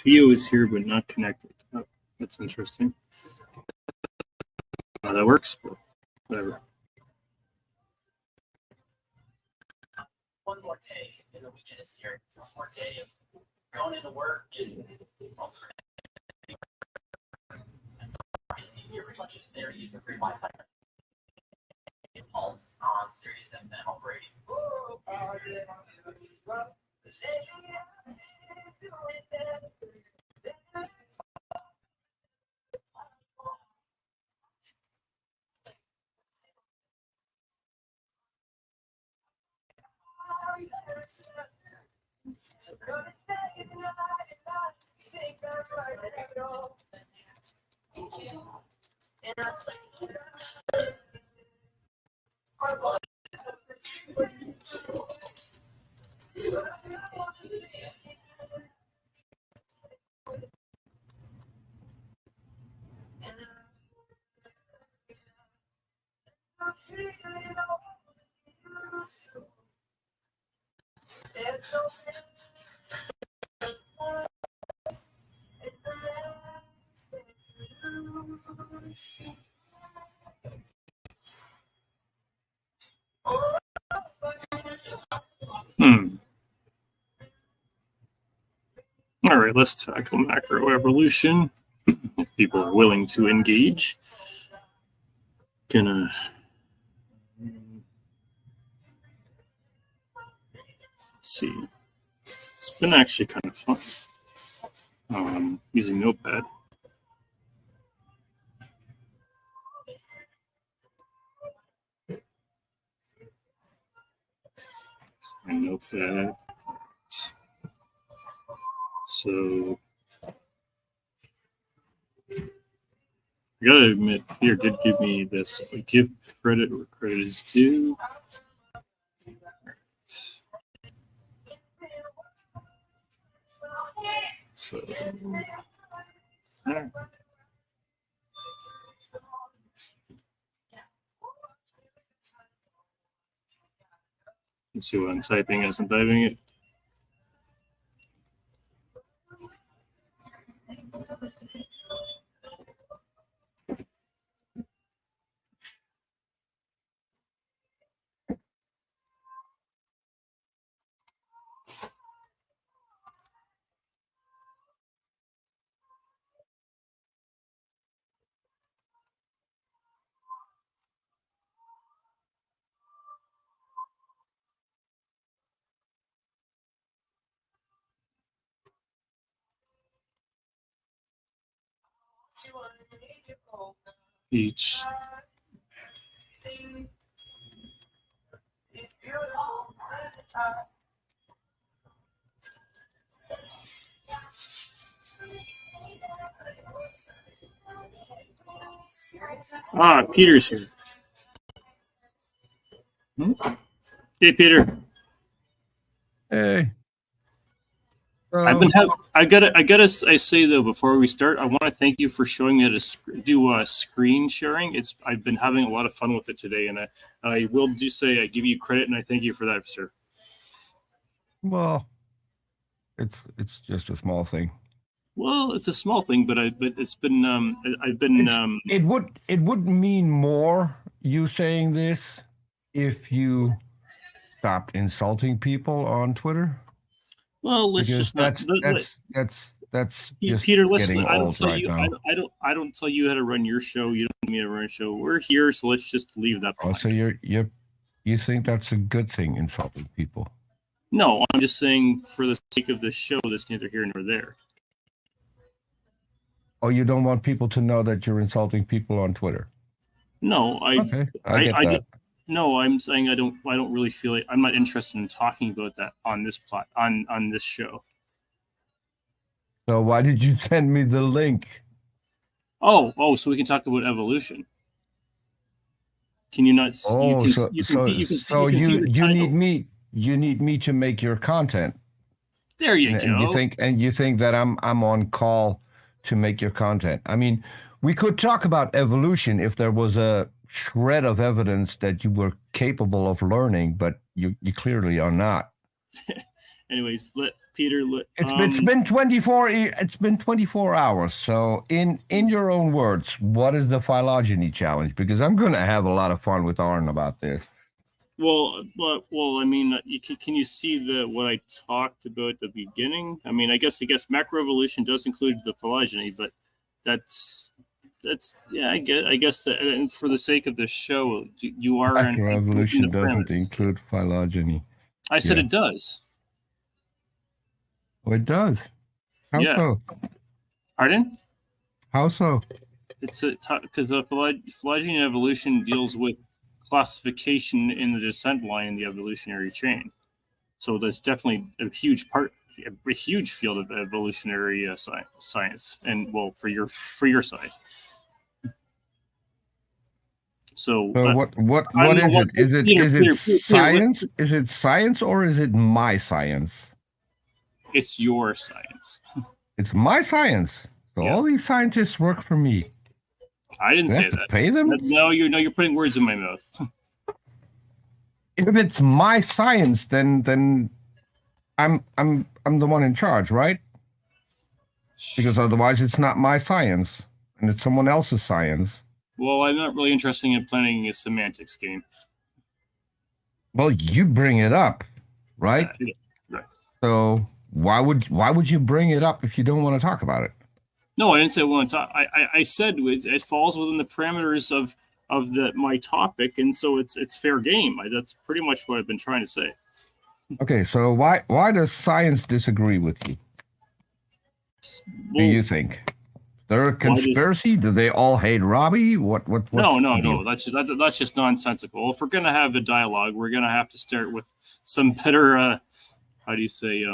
Theo is here but not connected. Oh, that's interesting. How that works, but whatever. One more day, and the weekend is here. One more day of going into work and you're pretty much just there to use the free Wi-Fi. Pulse on Sirius XM operating. All right, let's tackle macroevolution. If people are willing to engage, let's see. It's been actually kind of fun using Notepad. And Notepad. So I gotta admit, Peter did give me this. Give credit where credit is due. So, right. Let's see what I'm typing as I'm typing it. Each. Peter's here. Hey, Peter. Hey. I say though, before we start, I want to thank you for showing me how to do screen sharing. I've been having a lot of fun with it today, and I will just say I give you credit and I thank you for that, sir. Well, it's just a small thing. Well, it's a small thing, but it's been I've been it would mean more you saying this if you stopped insulting people on Twitter. Well, let's because just not. That's just Peter. Listen, getting I don't old tell right you. now. I don't tell you how to run your show. You don't tell me how to run a show. We're here, so let's just leave that behind. So you think that's a good thing, insulting people? No, I'm just saying for the sake of this show, that's neither here nor there. Oh, you don't want people to know that you're insulting people on Twitter? No, I get that. No, I'm saying I don't really feel like I'm not interested in talking about that on this on this show. So why did you send me the link? Oh, so we can talk about evolution. Can you not? You need me to make your content. There you go. And you think that I'm on call to make your content. I mean, we could talk about evolution if there was a shred of evidence that you were capable of learning, but you clearly are not. Anyways, Peter. It's been 24. It's been 24 hours. So in your own words, what is the phylogeny challenge? Because I'm going to have a lot of fun with Arn about this. Well, I mean, can you see what I talked about at the beginning? I mean, I guess macroevolution does include the phylogeny, but that's yeah. I guess that, and for the sake of the show, you are macroevolution doesn't include phylogeny. I said it does. Oh, it does. How so? Pardon? How so? It's because the phylogeny evolution deals with classification in the descent line in the evolutionary chain. So that's definitely a huge field of evolutionary science, and well, for your side. So what is it? Is it science? Is it science or is it my science? It's your science. It's my science. So all these scientists work for me. I didn't say that. Pay them? No, you're putting words in my mouth. If it's my science, then I'm the one in charge, right? Because otherwise it's not my science and it's someone else's science. Well, I'm not really interested in playing a semantics game. Well, you bring it up, right? Right. So why would you bring it up if you don't want to talk about it? No, I didn't say I want to talk. I said it falls within the parameters of my topic, and so it's fair game. That's pretty much what I've been trying to say. Okay, so why does science disagree with you? Well, do you think they're a conspiracy? Do they all hate Robbie? What? No. That's just nonsensical. If we're gonna have a dialogue, we're gonna have to start with some better how do you say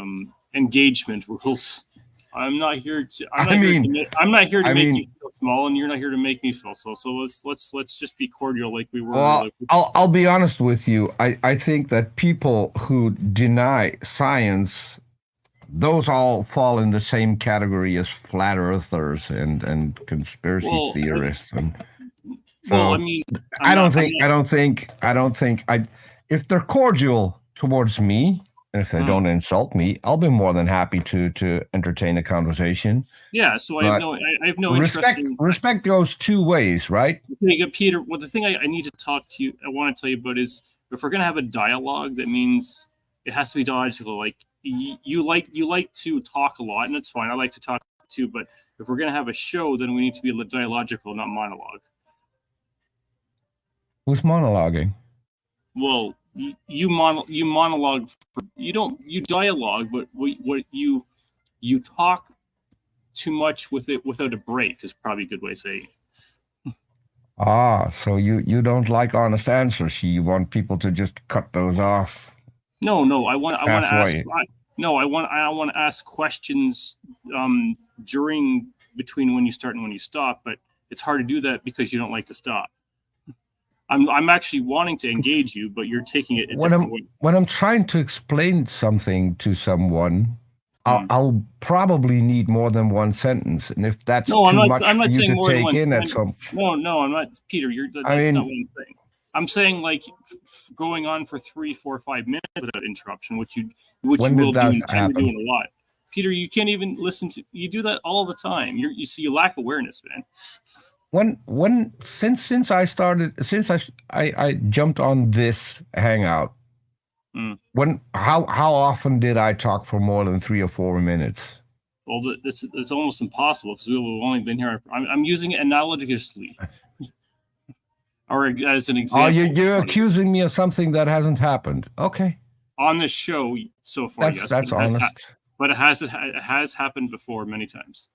engagement rules. I'm not here to make you feel small, and you're not here to make me feel so. So let's just be cordial, like we were. Well, I'll be honest with you. I think that people who deny science, those all fall in the same category as flat earthers and conspiracy theorists. And so, well, I mean, I don't think if they're cordial towards me. And if they don't insult me, I'll be more than happy to entertain a conversation. Yeah, so I have no interest in... Respect goes two ways, right? Peter, well, the thing I need to I want to tell you about is, if we're going to have a dialogue, that means it has to be dialogical. Like, you like to talk a lot, and that's fine. I like to talk too, but if we're going to have a show, then we need to be dialogical, not monologue. Who's monologuing? Well, you monologue. You dialogue, but what you talk too much with it without a break is probably a good way of saying it. So you don't like honest answers. You want people to just cut those off. No, I want to ask. I want to ask questions between when you start and when you stop, but it's hard to do that because you don't like to stop. I'm actually wanting to engage you, but you're taking it a different way. When I'm trying to explain something to someone, I'll probably need more than one sentence, and if that's too much for you to take in at some... No, I'm not, Peter. That's not what I'm saying. I'm saying like going on for 3, 4, 5 minutes without interruption, which you will do and tend to do a lot. Peter, you can't even listen to. You do that all the time. You lack awareness, man. Since I jumped on this Hangout, how often did I talk for more than 3 or 4 minutes? Well, it's almost impossible because we've only been here. I'm using it analogously, or as an example. Oh, you're accusing me of something that hasn't happened. Okay. On the show so far, yes, that's honest. But it has happened before many times.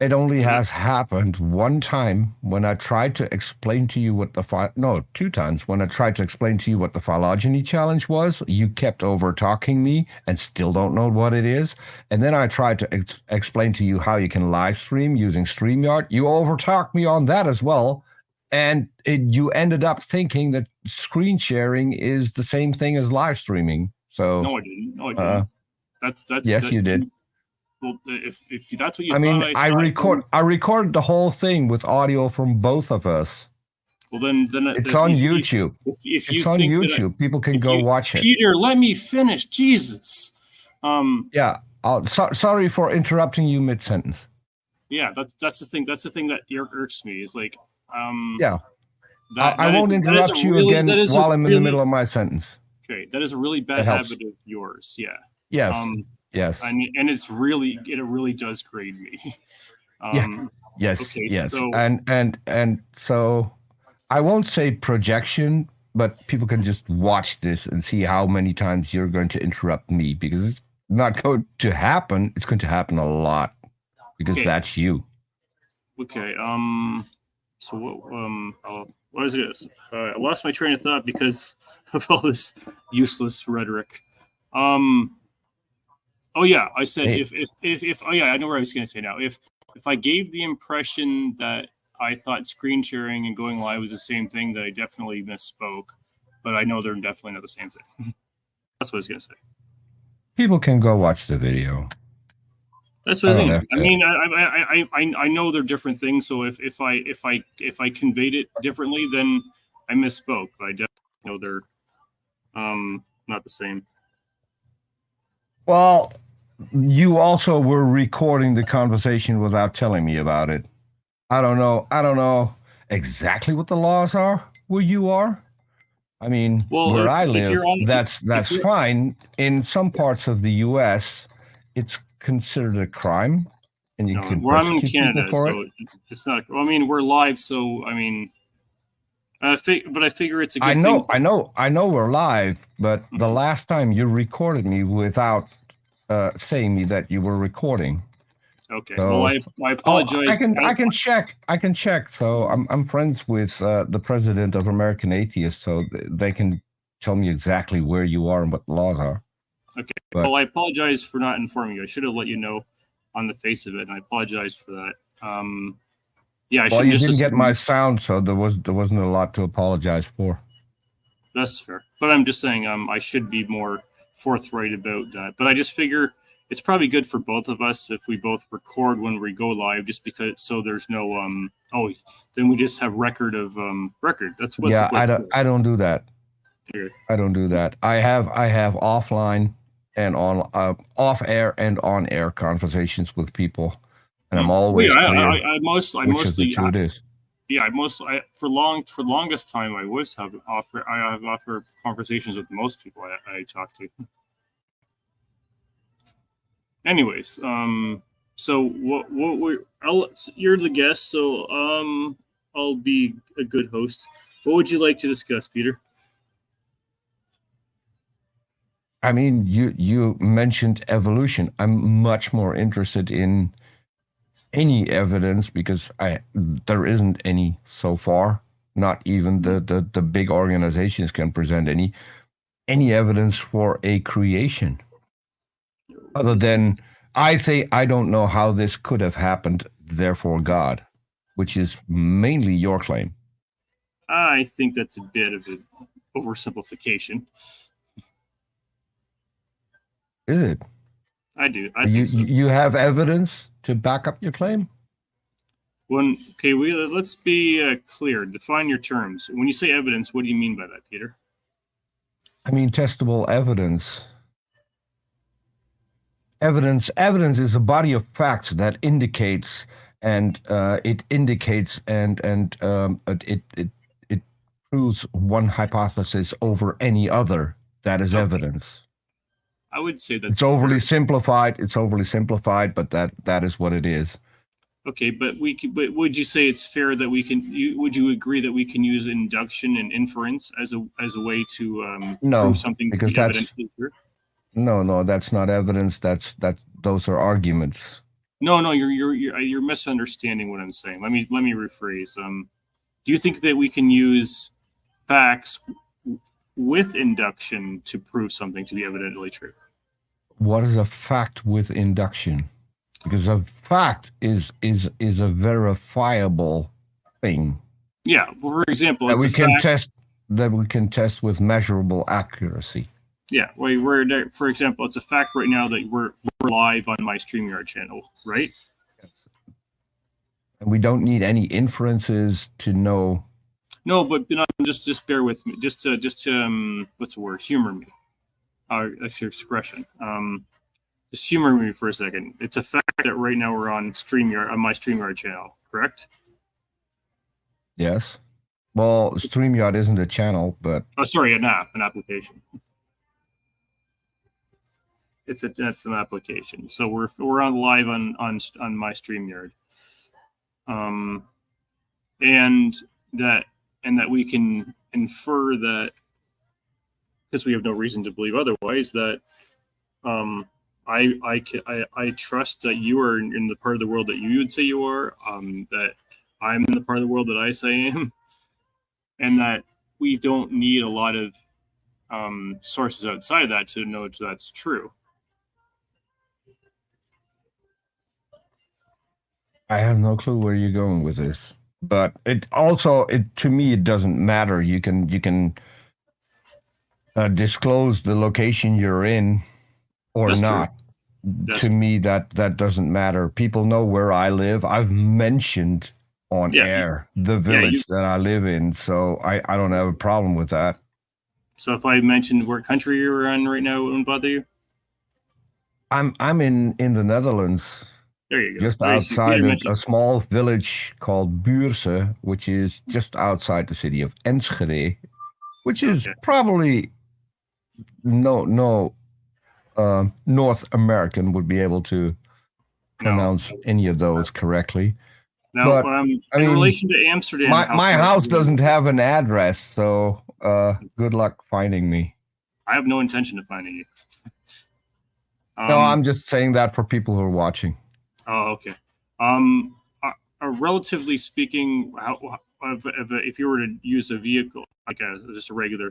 It only has happened one time when I tried to explain to you what 2 times when I tried to explain to you what the phylogeny challenge was. You kept over talking me and still don't know what it is. And then I tried to explain to you how you can live stream using StreamYard. You overtalked me on that as well. And you ended up thinking that screen sharing is the same thing as live streaming. So no, I didn't. That's yes, you did. Well, if that's what you I recorded the whole thing with audio from both of us. Well, then It's if on you, YouTube. if you It's on think YouTube. People can go watch it. Peter, let me finish. Jesus. Yeah. Sorry for interrupting you mid-sentence. Yeah, that's the thing. That's the thing that irks me is like, Yeah. that I won't interrupt you again while I'm in the middle of my sentence. Okay, that is a really bad habit of yours. Yeah. Yes. Yes. And it really does grade me. Yeah. Yes. Okay, yes. so And so I won't say projection, but people can just watch this and see how many times you're going to interrupt me, because it's not going to happen. It's going to happen a lot because that's you. Okay. So what is this? I lost my train of thought because of all this useless rhetoric. Oh yeah, I said if oh yeah, I know what I was going to say now. If I gave the impression that I thought screen sharing and going live was the same thing, that I definitely misspoke. But I know they're definitely not the same thing. That's what I was going to say. People can go watch the video. That's what I mean. I know they're different things. So if I conveyed it differently, then I misspoke. But I definitely know they're not the same. Well, you also were recording the conversation without telling me about it. I don't know exactly what the laws are where you are. I mean, where I live, that's fine. In some parts of the U.S., it's considered a crime, and you can I'm in persecute Canada, people for so it. it's not. Well, I mean, we're live, so I mean, but I figure it's a good thing. I know we're live, but the last time you recorded me without saying me that you were recording. Okay. So, well, I apologize. I can check. So I'm friends with the president of American Atheists, so they can tell me exactly where you are and what the laws are. Okay. But, well, I apologize for not informing you. I should have let you know on the face of it, and I apologize for that. Yeah, you didn't get my sound, so there wasn't a lot to apologize for. That's fair. But I'm just saying, I should be more forthright about that. But I just figure it's probably good for both of us if we both record when we go live, just because so there's no then we just have record of record. That's what's I don't do that. Okay. I don't do that. I have offline and on off air and on air conversations with people, and I'm always clear. I mostly it is. Yeah, for longest time I always have offer conversations with most people I talk to. Anyways, so you're the guest, so I'll be a good host. What would you like to discuss, Peter? I mean, you mentioned evolution. I'm much more interested in any evidence because there isn't any so far. Not even the big organizations can present any evidence for a creation. Other than I don't know how this could have happened, therefore God, which is mainly your claim. I think that's a bit of an oversimplification. Is it? I do. I think so. You have evidence to back up your claim? Let's be clear. Define your terms. When you say evidence, what do you mean by that, Peter? I mean testable evidence. Evidence is a body of facts that indicates and it proves one hypothesis over any other. That is evidence. I would say that's it's overly simplified. It's overly simplified, but that is what it is. Okay, but would you say it's fair that we can? Would you agree that we can use induction and inference as a way to prove something to be evidently true? No, that's not evidence. Those are arguments. No, you're misunderstanding what I'm saying. Let me rephrase. Do you think that we can use facts with induction to prove something to be evidently true? What is a fact with induction? Because a fact is a verifiable thing. Yeah. For example, that we can test with measurable accuracy. Yeah. For example, it's a fact right now that we're live on my StreamYard channel, right? And we don't need any inferences to know No, but you know, just bear with me. Just what's the word? Humor me. That's your expression. Just humor me for a second. It's a fact that right now we're on StreamYard, on my StreamYard channel, correct? Yes. Well, StreamYard isn't a channel, but Oh, sorry, an application. That's an application. So we're on live on my StreamYard, and that we can infer that, because we have no reason to believe otherwise, that I trust that you are in the part of the world that you would say you are, that I'm in the part of the world that I say I am, and that we don't need a lot of sources outside of that to know that's true. I have no clue where you're going with this. But it also, to me, it doesn't matter. You can disclose the location you're in or That's true. not. That's To true. me, that doesn't matter. People know where I live. I've mentioned on Yeah, air the village that I live in, so I don't have a problem with that. So if I mentioned what country you're in right now, it wouldn't bother you? I'm in the Netherlands, There you go. just You outside didn't mention a small village called Buurse, which is just outside the city of Enschede, which is Okay. probably no North American would be able to pronounce any of those correctly. Now, But, in I mean, relation to Amsterdam, how my far house is it? doesn't have an address, so good luck finding me. I have no intention of finding you. No, I'm just saying that for people who are watching. Oh, okay. Relatively speaking, if you were to use a vehicle, like just a regular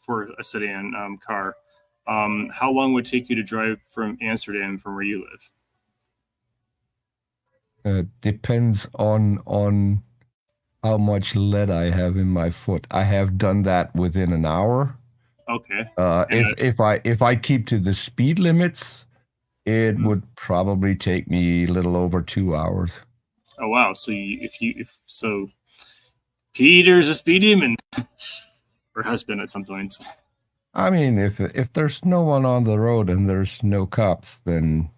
for a sedan car, how long would it take you to drive from Amsterdam from where you live? Depends on how much lead I have in my foot. I have done that within an hour. Okay. If I keep to the speed limits, it would probably take me a little over 2 hours. Oh wow! So so, Peter's a speed demon, or has been at some points. I mean, if there's no one on the road and there's no cops, then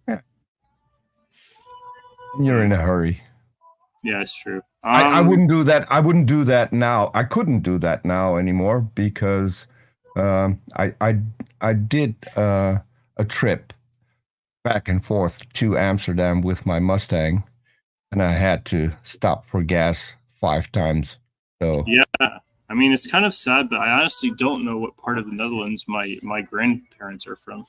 yeah, you're in a hurry. Yeah, it's true. I wouldn't do that. I wouldn't do that now. I couldn't do that now anymore because I did a trip back and forth to Amsterdam with my Mustang, and I had to stop for gas 5 times. So yeah, I mean, it's kind of sad, but I honestly don't know what part of the Netherlands my grandparents are from.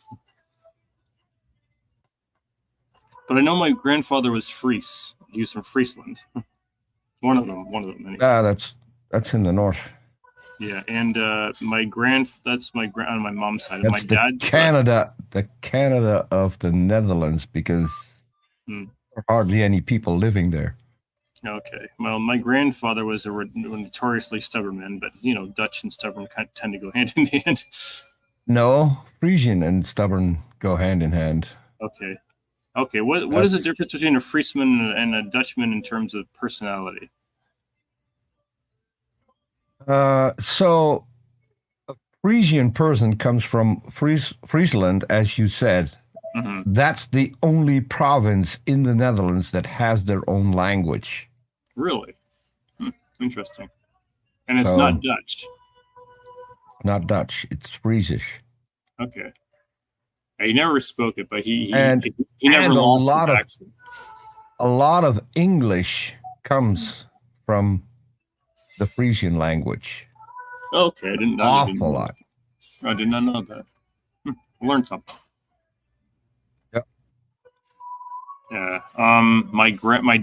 But I know my grandfather was Fries. He was from Friesland. One of them. Anyways. That's in the north. Yeah, and that's my on my mom's side. That's My dad's Canada, the Canada of the Netherlands, because there are hardly any people living there. Okay, well, my grandfather was a notoriously stubborn man, but you know, Dutch and stubborn tend to go hand in hand. No, Frisian and stubborn go hand in hand. Okay. What is the difference between a Friesman and a Dutchman in terms of personality? So a Frisian person comes from Friesland, as you said. Mm-hmm. That's the only province in the Netherlands that has their own language. Really? Interesting. And it's not Dutch? Not Dutch. It's Friesish. Okay. He never spoke it, but he never lost his accent. A lot of English comes from the Frisian language. Okay, I didn't know. Awful lot. I did not know that. Learned something. Yep. Yeah. My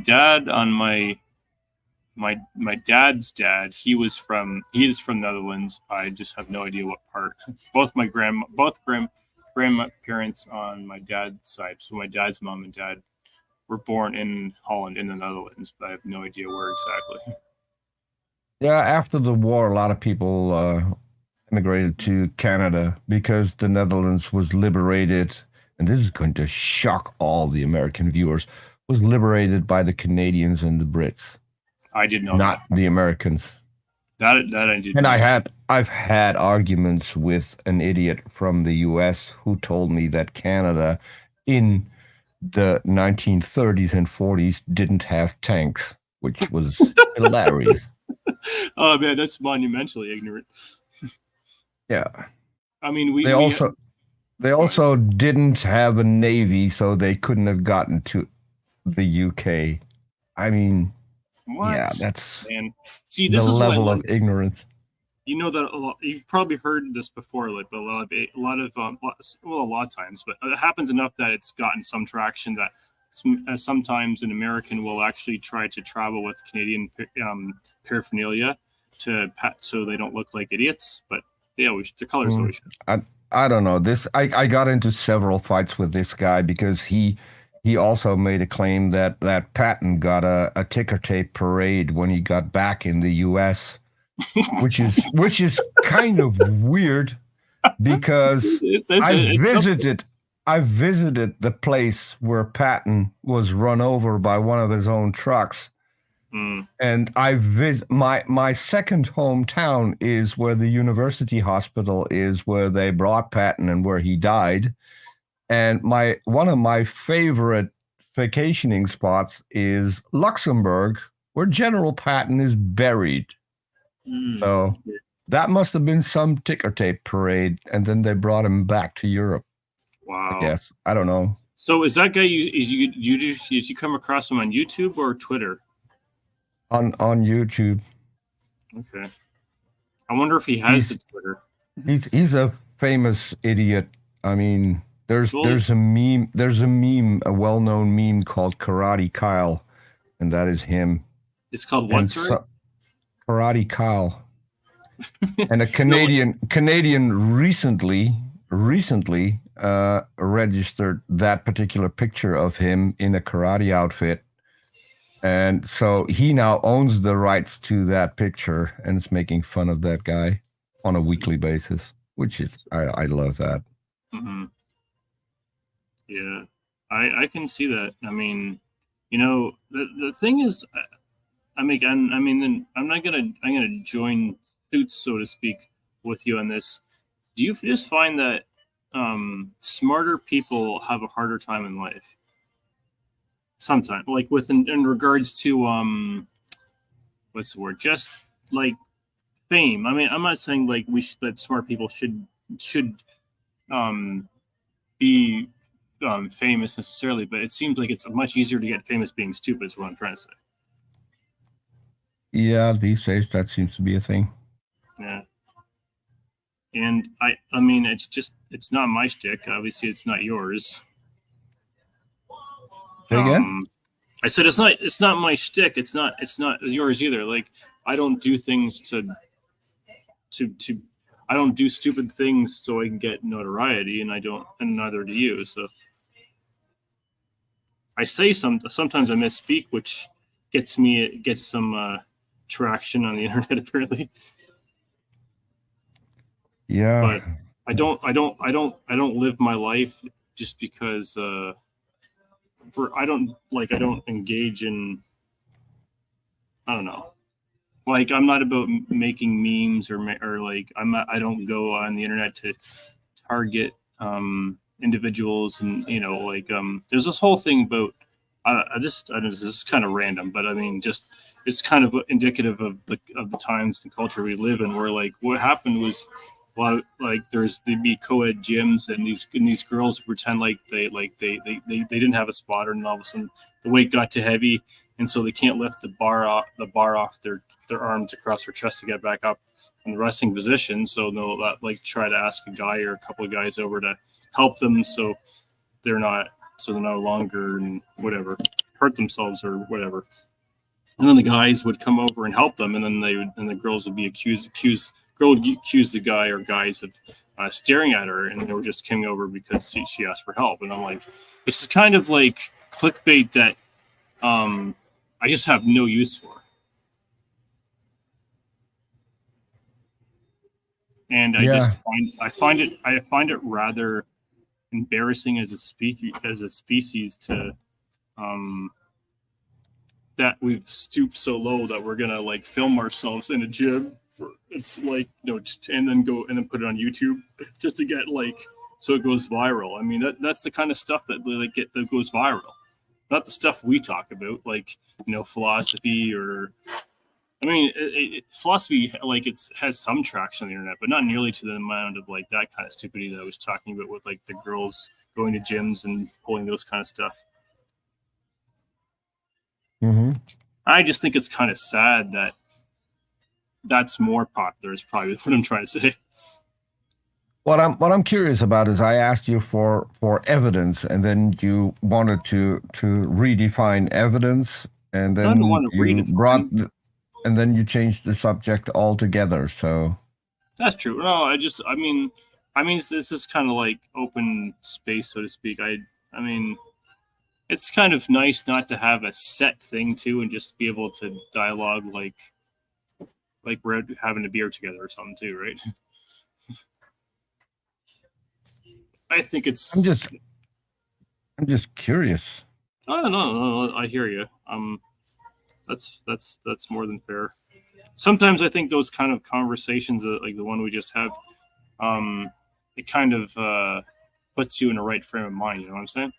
dad on my dad's dad, he is from Netherlands. I just have no idea what part. Both grandparents on my dad's side, so my dad's mom and dad were born in Holland in the Netherlands, but I have no idea where exactly. Yeah, after the war, a lot of people immigrated to Canada because the Netherlands was liberated, and this is going to shock all the American viewers, was liberated by the Canadians and the Brits. I did know not the Americans. that. That I did. And know. I've had arguments with an idiot from the US who told me that Canada in the 1930s and 40s didn't have tanks, which was hilarious. Oh man, that's monumentally ignorant. Yeah. I mean, they also didn't have a navy, so they couldn't have gotten to the UK. I mean, what? yeah, that's Man, see, the this is level what I of ignorance. You know that you've probably heard this before, like, but a lot of times, but it happens enough that it's gotten some traction that sometimes an American will actually try to travel with Canadian paraphernalia so they don't look like idiots. But yeah, the colors always should. I don't know. I got into several fights with this guy because he also made a claim that Patton got a ticker tape parade when he got back in the US, which is kind of weird because I visited the place where Patton was run over by one of his own trucks. And my second hometown is where the university hospital is, where they brought Patton and where he died. And one of my favorite vacationing spots is Luxembourg, where General Patton is buried. So that must have been some ticker tape parade, and then they brought him back to Europe. Wow. I guess. I don't know. So is that guy did you come across him on YouTube or Twitter? On YouTube. Okay. I wonder if he has a Twitter. He's a famous idiot. I mean, there's a meme, a well-known meme called Karate Kyle, and that is him. It's called what, sorry? Karate Kyle. And a Canadian recently registered that particular picture of him in a karate outfit. And so he now owns the rights to that picture and is making fun of that guy on a weekly basis, which is, I love that. Mm-hmm. Yeah, I can see that. I mean, you know, the thing is, I'm gonna join suits, so to speak, with you on this. Do you just find that smarter people have a harder time in life? Sometimes, like in regards to what's the word? Just like fame. I mean, I'm not saying like that smart people should be famous necessarily, but it seems like it's much easier to get famous being stupid. Is what I'm trying to say. Yeah, these days that seems to be a thing. Yeah. And I mean, it's not my shtick. Obviously, it's not yours. Say again? I said it's not my shtick. It's not yours either. Like, I don't do things I don't do stupid things so I can get notoriety, and neither do you. So I say sometimes I misspeak, which gets some traction on the internet apparently. Yeah. But I don't live my life just because I don't engage in, I don't know. Like, I'm not about making memes or like I don't go on the internet to target individuals, and you know, like there's this whole thing about this is kind of random, but I mean, just it's kind of indicative of the times and culture we live in, where like what happened was a lot of, like there'd be co-ed gyms, and these girls pretend like they didn't have a spotter, and all of a sudden the weight got too heavy, and so they can't lift the bar off their arms across their chest to get back up in the resting position. So they'll like try to ask a guy or a couple of guys over to help them, so they're no longer and whatever hurt themselves or whatever. And then the guys would come over and help them, and then the girls would be accused the guy or guys of staring at her, and they were just coming over because she asked for help. And I'm like, this is kind of like clickbait that I just have no use for. And I find it rather embarrassing as a species to that we've stooped so low that we're gonna like film ourselves in a gym for it's like and then go and then put it on YouTube just to get like so it goes viral. I mean that's the kind of stuff that that goes viral, not the stuff we talk about like philosophy or. I mean, philosophy like has some traction on the internet, but not nearly to the amount of like that kind of stupidity that I was talking about with like the girls going to gyms and pulling those kind of stuff. Mm-hmm. I just think it's kind of sad that that's more popular. Is probably what I'm trying to say. What I'm curious about is I asked you for evidence, and then you wanted to redefine evidence, and I then don't want to read it. And then you changed the subject altogether. So that's true. No, I mean, this is kind of like open space, so to speak. I mean, it's kind of nice not to have a set thing too, and just be able to dialogue like we're having a beer together or something too, right? I think it's. I'm just curious. Oh no, I hear you. That's more than fair. Sometimes I think those kind of conversations, like the one we just had, it kind of puts you in the right frame of mind. You know what I'm saying?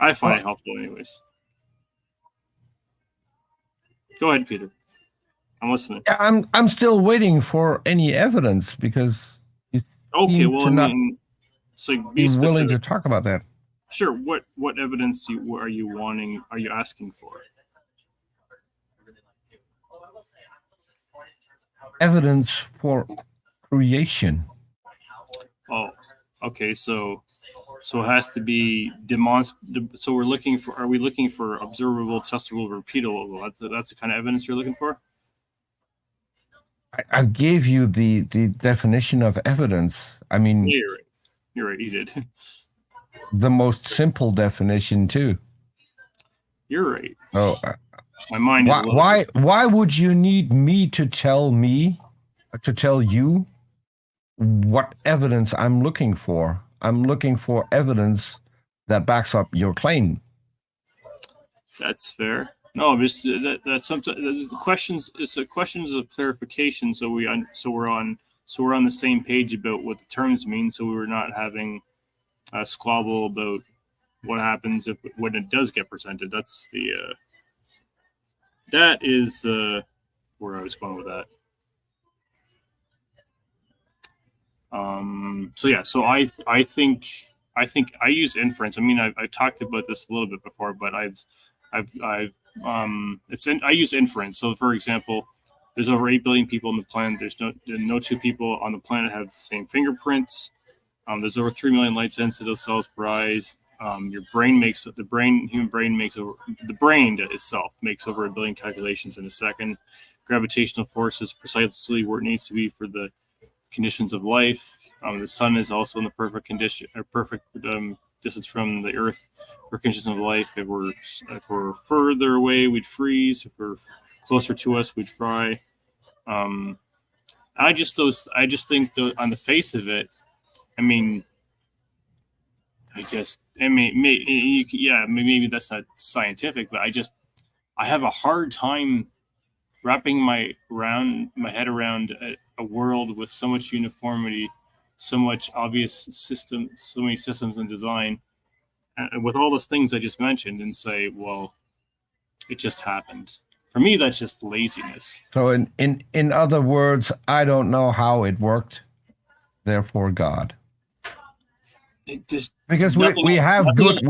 I find it helpful, anyways. Go ahead, Peter. I'm listening. Yeah, I'm still waiting for any evidence because. Okay, well, I mean, so be willing to talk about that. Sure. What evidence are you wanting? Are you asking for? Evidence for creation. Oh, okay. So it has to be So we're looking for. Are we looking for observable, testable, repeatable? That's the kind of evidence you're looking for. I gave you the definition of evidence. I mean, yeah, you're right. You did. The most simple definition too. You're right. Oh, my mind is. Why would you need me to tell you what evidence I'm looking for? I'm looking for evidence that backs up your claim. That's fair. No, just that's sometimes the questions. It's the questions of clarification. So we're on the same page about what the terms mean. So we're not having a squabble about what happens when it does get presented. That's the that is where I was going with that. So yeah, so I think I use inference. I mean, I talked about this a little bit before, but I use inference. So for example, there's over 8 billion people on the planet. There's no two people on the planet have the same fingerprints. There's over 3 million light sensitive cells per eye. Your brain human brain makes over the brain itself makes over 1 billion calculations in a second. Gravitational force is precisely where it needs to be for the conditions of life. The sun is also in the perfect condition or perfect distance from the Earth for conditions of life. If we're further away, we'd freeze. If we're closer to us, we'd fry. I just think on the face of it. I mean, maybe that's not scientific, but I have a hard time wrapping my head around a world with so much uniformity, so much obvious system, so many systems and design, with all those things I just mentioned, and say, well, it just happened. For me, that's just laziness. So in other words, I don't know how it worked, therefore God. It just because we have good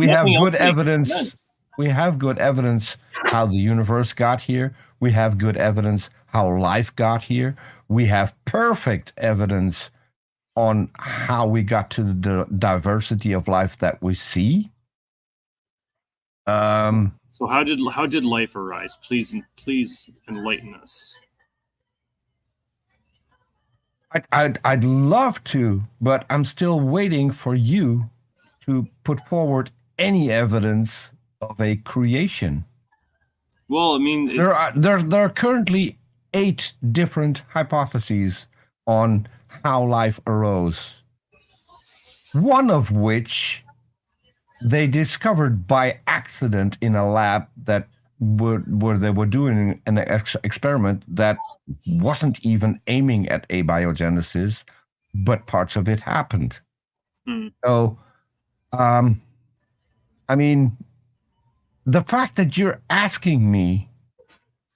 evidence. We have good evidence how the universe got here. We have good evidence how life got here. We have perfect evidence on how we got to the diversity of life that we see. So how did life arise? Please enlighten us. I'd love to, but I'm still waiting for you to put forward any evidence of a creation. Well, I mean, there are currently 8 different hypotheses on how life arose. One of which they discovered by accident in a lab that where they were doing an experiment that wasn't even aiming at abiogenesis, but parts of it happened. So, I mean, the fact that you're asking me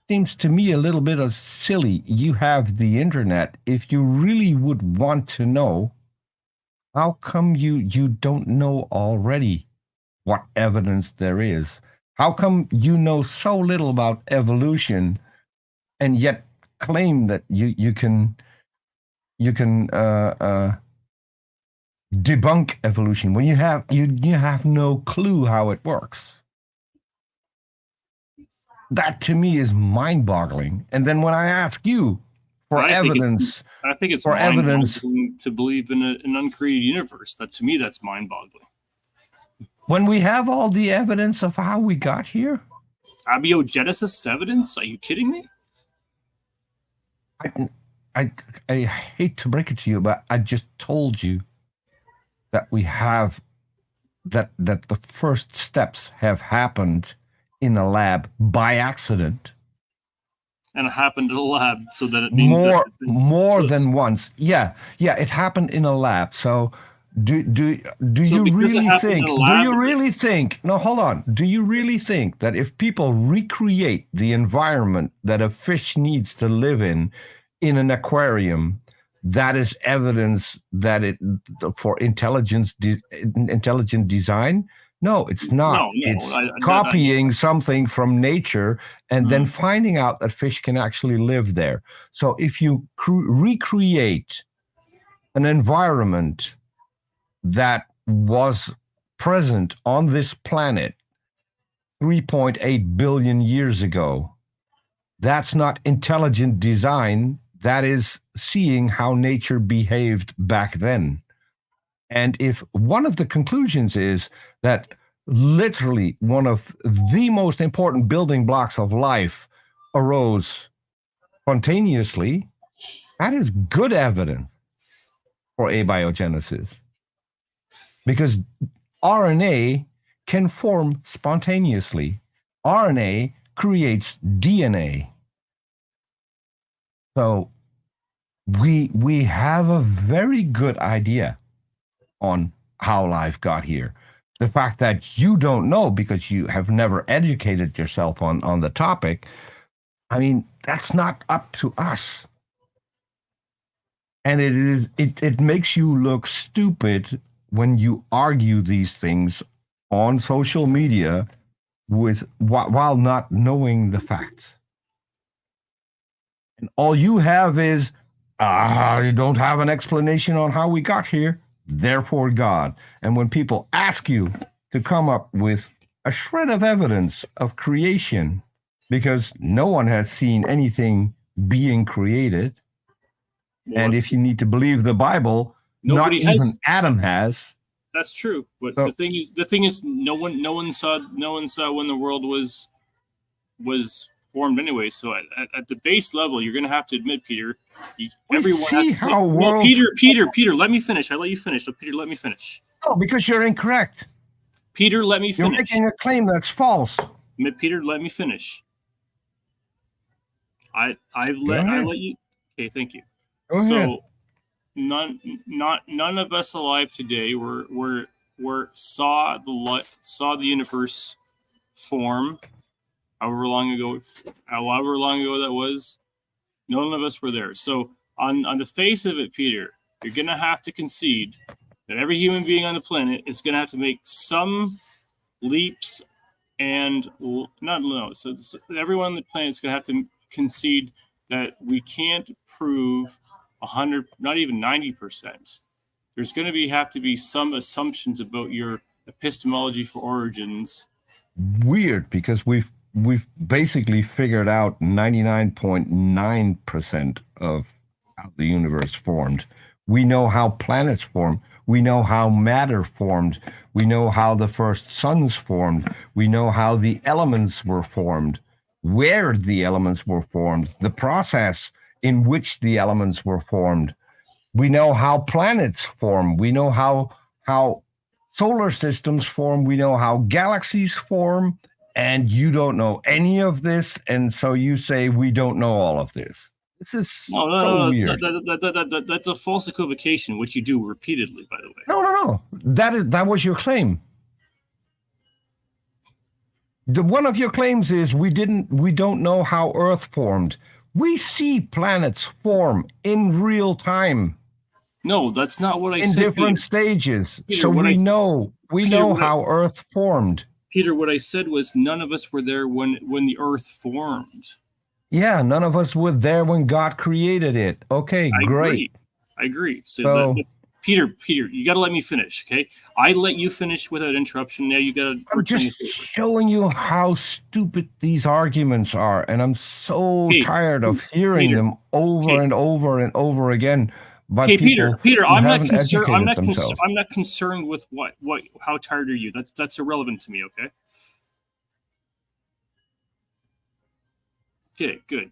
seems to me a little bit of silly. You have the internet. If you really would want to know, how come you don't know already what evidence there is? How come you know so little about evolution and yet claim that you can debunk evolution when you have no clue how it works? That to me is mind-boggling. And then when I ask you for evidence, I think it's for evidence to believe in an uncreated universe. That to me, that's mind-boggling. When we have all the evidence of how we got here, abiogenesis evidence? Are you kidding me? I hate to break it to you, but I just told you that we have that the first steps have happened in a lab by accident. And it happened in a lab, so that it means more than once. Yeah, it happened in a lab. So do you really think? No, hold on. Do you really think that if people recreate the environment that a fish needs to live in an aquarium, that is evidence that for intelligent design? No, it's not. No, it's copying something from nature and then finding out that fish can actually live there. So if you recreate an environment that was present on this planet 3.8 billion years ago, that's not intelligent design. That is seeing how nature behaved back then. And if one of the conclusions is that literally one of the most important building blocks of life arose spontaneously, that is good evidence for abiogenesis. Because RNA can form spontaneously. RNA creates DNA. So we have a very good idea on how life got here. The fact that you don't know because you have never educated yourself on the topic, I mean, that's not up to us. And it makes you look stupid when you argue these things on social media while not knowing the facts. And all you have is, you don't have an explanation on how we got here, therefore God. And when people ask you to come up with a shred of evidence of creation, because no one has seen anything being created, and if you need to believe the Bible, not even Adam has. That's true, but the thing is, no one saw when the world was formed anyway. So at the base level, you're going to have to admit, Peter. Everyone has to. No, Peter, let me finish. I let you finish. So Peter, let me finish. Oh, because you're incorrect. Peter, let me finish. You're making a claim that's false. Peter, let me finish. I let you. Okay, thank you. Go ahead. None of us alive today saw the universe form. However long ago that was, none of us were there. So on the face of it, Peter, you're gonna have to concede that every human being on the planet is gonna have to make some leaps, and so everyone on the planet is gonna have to concede that we can't prove 100, not even 90%. There's going to have to be some assumptions about your epistemology for origins. Weird, because we've basically figured out 99.9% of how the universe formed. We know how planets formed. We know how matter formed. We know how the first suns formed. We know how the elements were formed, where the elements were formed, the process in which the elements were formed. We know how planets form. We know how solar systems form. We know how galaxies form, and you don't know any of this. And so you say we don't know all of this. This is so weird. That's a false equivocation, which you do repeatedly, by the way. No. That was your claim. One of your claims is we don't know how Earth formed. We see planets form in real time. No, that's not what I said. In different stages. Peter, So we know how Earth formed. Peter, what I said was none of us were there when the Earth formed. Yeah, none of us were there when God created it. Okay, great. I agree. So Peter, you got to let me finish, okay? I let you finish without interruption. Now you got to. I'm just showing you how stupid these arguments are, and I'm so tired of hearing them over and over and over again. Okay, Peter, I'm not concerned. I'm not concerned with what. How tired are you? That's irrelevant to me. Okay. Okay, good.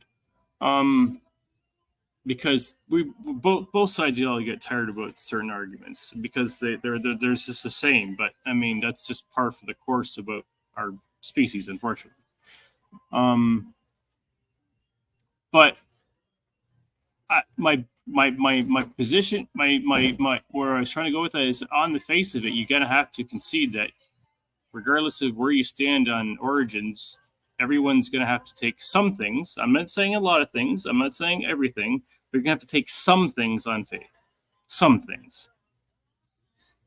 Because we both sides all get tired about certain arguments because there's just the same. But I mean that's just par for the course about our species, unfortunately. But my position, my where I was trying to go with that is on the face of it, you're gonna have to concede that regardless of where you stand on origins, everyone's going to have to take some things. I'm not saying a lot of things. I'm not saying everything. But you're going to have to take some things on faith. Some things.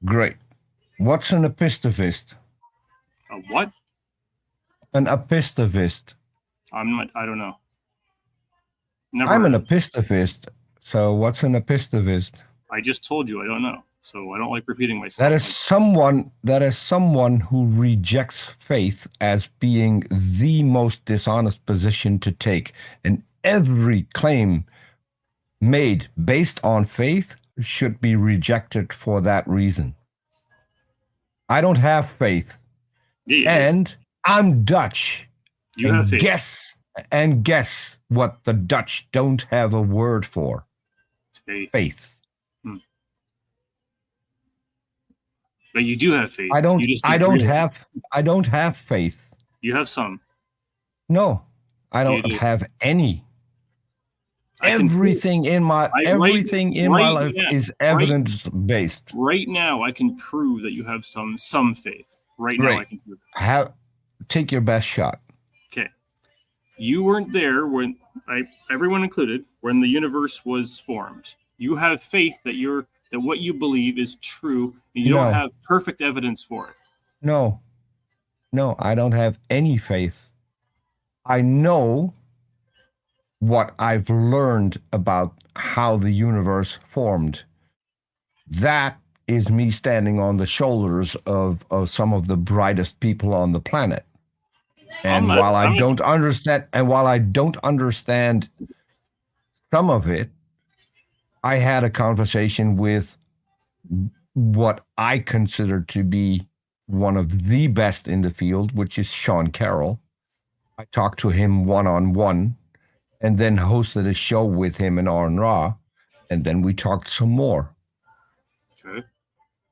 Great. What's an epistovist? A what? An epistovist. I don't know. I'm an epistovist. So what's an epistovist? I just told you I don't know. So I don't like repeating myself. That is someone who rejects faith as being the most dishonest position to take. And every claim made based on faith should be rejected for that reason. I don't have faith. And I'm Dutch. You have faith. Guess what the Dutch don't have a word for? Faith. But you do have faith. I don't have faith. You have some. No, I don't have any. Everything in my life is evidence based. Right now, I can prove that you have some faith. Right now, I can prove it. Take your best shot. Okay, you weren't there when everyone included when the universe was formed. You have faith that what you believe is true, and you don't have perfect evidence for it. No, I don't have any faith. I know what I've learned about how the universe formed. That is me standing on the shoulders of some of the brightest people on the planet. And while I don't understand some of it, I had a conversation with what I consider to be one of the best in the field, which is Sean Carroll. I talked to him one-on-one and then hosted a show with him and Aaron Ra, and then we talked some more. Okay.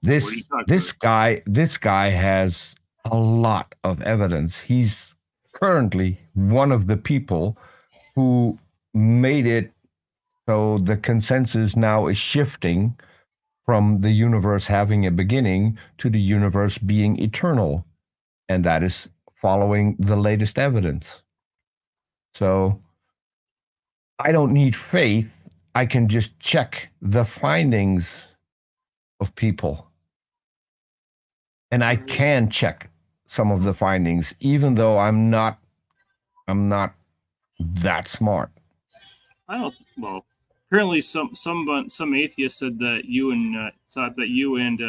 This guy has a lot of evidence. He's currently one of the people who made it so the consensus now is shifting from the universe having a beginning to the universe being eternal. And that is following the latest evidence. So I don't need faith. I can just check the findings of people. And I can check some of the findings, even though I'm not that smart. Well, apparently some atheists said that thought that you and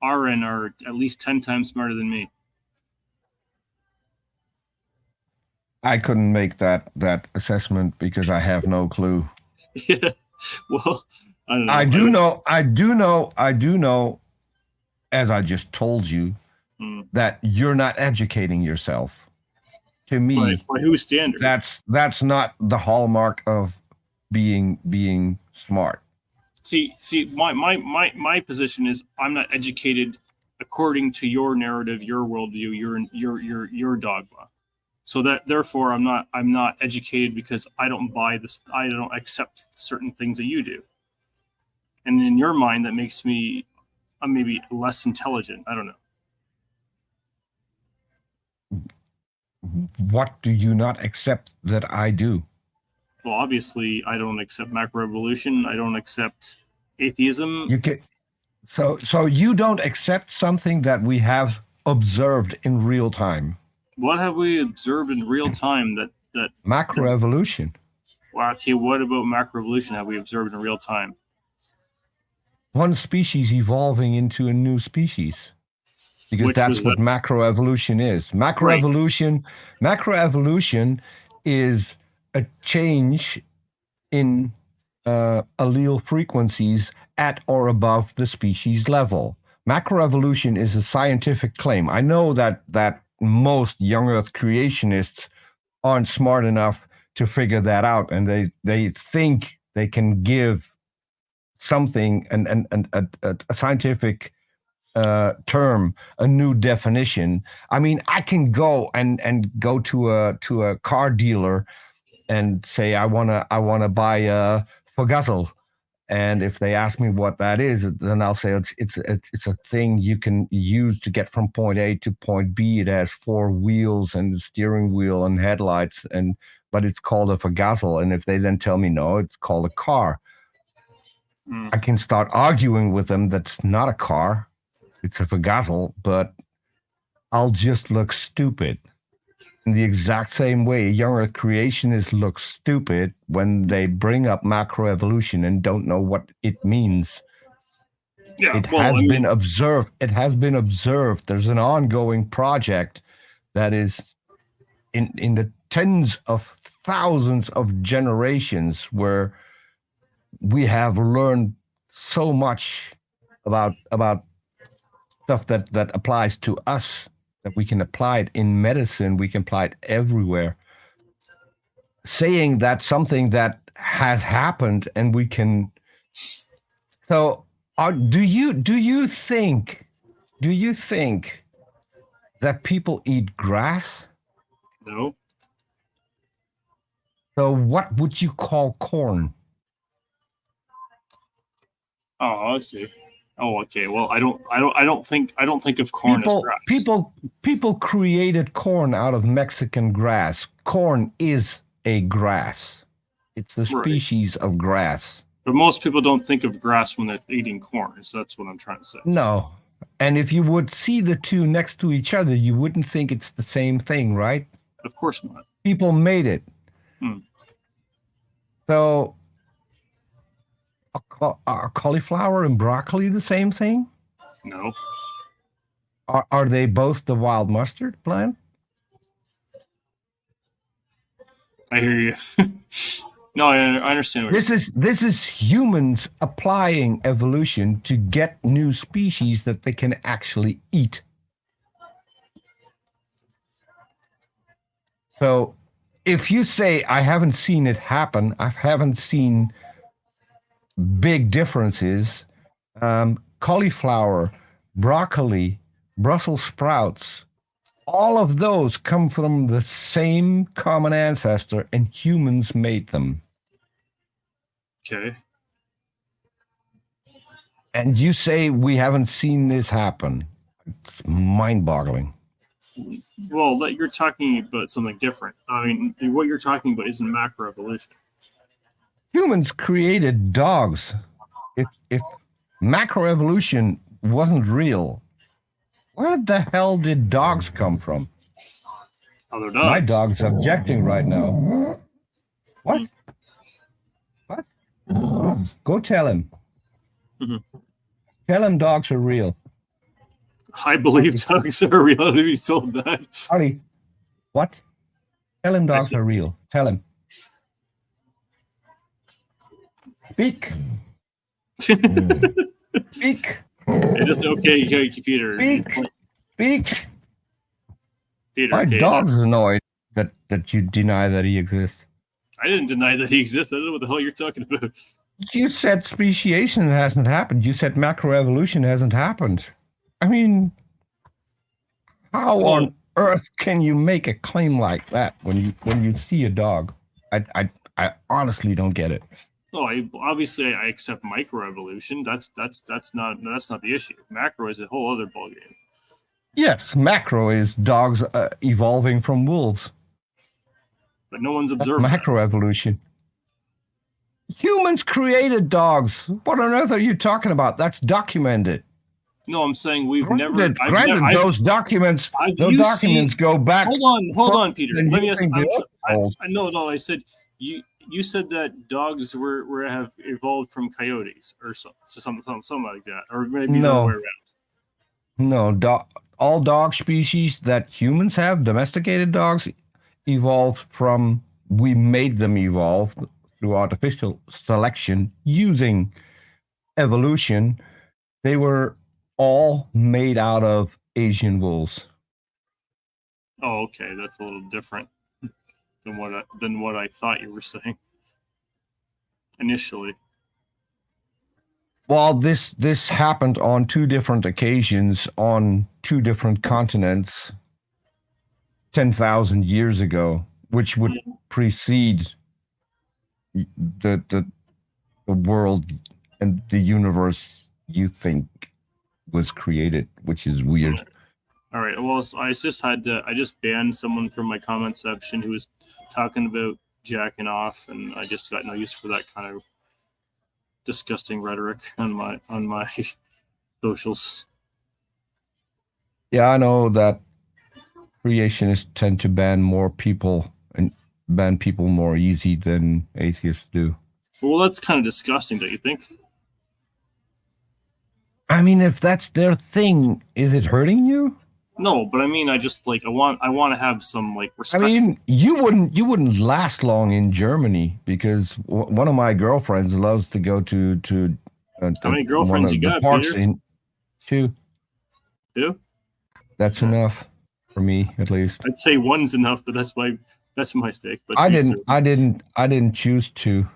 Aaron are at least 10 times smarter than me. I couldn't make that assessment because I have no clue. Yeah. Well, I don't know. I do know, as I just told you, that you're not educating yourself. To me, by whose standard? That's not the hallmark of being smart. See, my position is I'm not educated according to your narrative, your worldview, your dogma. So that therefore I'm not educated because I don't buy this. I don't accept certain things that you do. And in your mind, that makes me maybe less intelligent. I don't know. What do you not accept that I do? Well, obviously, I don't accept macroevolution. I don't accept atheism. You can, so you don't accept something that we have observed in real time. What have we observed in real time that Macroevolution. Well, okay, what about macroevolution have we observed in real time? One species evolving into a new species. Because Which that's was what that? macroevolution is. Macroevolution is a change in allele frequencies at or above the species level. Macroevolution is a scientific claim. I know that most young Earth creationists aren't smart enough to figure that out, and they think they can give something a scientific term, a new definition. I mean, I can go and go to a car dealer and say I wanna buy a Fugazzle, and if they ask me what that is, then I'll say it's a thing you can use to get from point A to point B. It has 4 wheels and a steering wheel and headlights, but it's called a Fugazzle. And if they then tell me no, it's called a car, I can start arguing with them that's not a car. It's a Fugazzle, but I'll just look stupid. In the exact same way, young Earth creationists look stupid when they bring up macroevolution and don't know what it means. Yeah, It has been observed. It has been observed. There's an ongoing project that is in the tens of thousands of generations where we have learned so much about stuff that applies to us, that we can apply it in medicine, we can apply it everywhere. Saying that something that has happened and we can. So, do you think that people eat grass? No. So, what would you call corn? Oh, I see. Oh, okay. Well, I don't think of corn as grass. People created corn out of Mexican grass. Corn is a grass. It's a species of grass. But most people don't think of grass when they're eating corn. So that's what I'm trying to say. No. And if you would see the two next to each other, you wouldn't think it's the same thing, right? Of course not. People made it. So, are cauliflower and broccoli the same thing? No. Are they both the wild mustard plant? I hear you. No, I understand what you're saying. This is humans applying evolution to get new species that they can actually eat. So if you say, I haven't seen it happen, I haven't seen big differences, cauliflower, broccoli, Brussels sprouts, all of those come from the same common ancestor, and humans made them. Okay. And you say we haven't seen this happen. It's mind-boggling. Well, you're talking about something different. I mean, what you're talking about isn't macroevolution. Humans created dogs. If macroevolution wasn't real, where the hell did dogs come from? Other dogs. My dog's objecting right now. What? What? Go tell him. Tell him dogs are real. I believe dogs are real. Have you told that? Artie, what? Tell him dogs are real. Tell him. Speak. Speak. It is okay, Peter. Speak. Peter, My dog's annoyed that you deny that he exists. I didn't deny that he exists. I don't know what the hell you're talking about. You said speciation hasn't happened. You said macroevolution hasn't happened. I mean, how Oh, on earth can you make a claim like that when you see a dog? I honestly don't get it. no, I accept microevolution. That's not the issue. Macro is a whole other ballgame. Yes, macro is dogs evolving from wolves. But no one's That's observed that. macroevolution. Humans created dogs. What on earth are you talking about? That's documented. No, I'm saying we've never. Granted, those documents go back. Hold on, Peter. than Let me you ask. think they are old. No. I said you said that dogs were have evolved from coyotes or something like that, or maybe the other way around. No, all dog species that humans have, domesticated dogs, evolved from. We made them evolve through artificial selection using evolution. They were all made out of Asian wolves. Oh, okay, that's a little different than what I thought you were saying initially. Well, this happened on two different occasions on two different continents 10,000 years ago, which would precede the world and the universe you think was created, which is weird. All right. Well, so I just banned someone from my comment section who was talking about jacking off, and I just got no use for that kind of disgusting rhetoric on my socials. Yeah, I know that creationists tend to ban more people and ban people more easy than atheists do. Well, that's kind of disgusting, don't you think? I mean, if that's their thing, is it hurting you? No, but I mean, I just like I want to have some like respect. I mean, you wouldn't last long in Germany because one of my girlfriends loves to go to how many girlfriends you got, Peter? Two. Two? That's enough for me, at least. I'd say one's enough, but that's my stake. But I didn't choose to.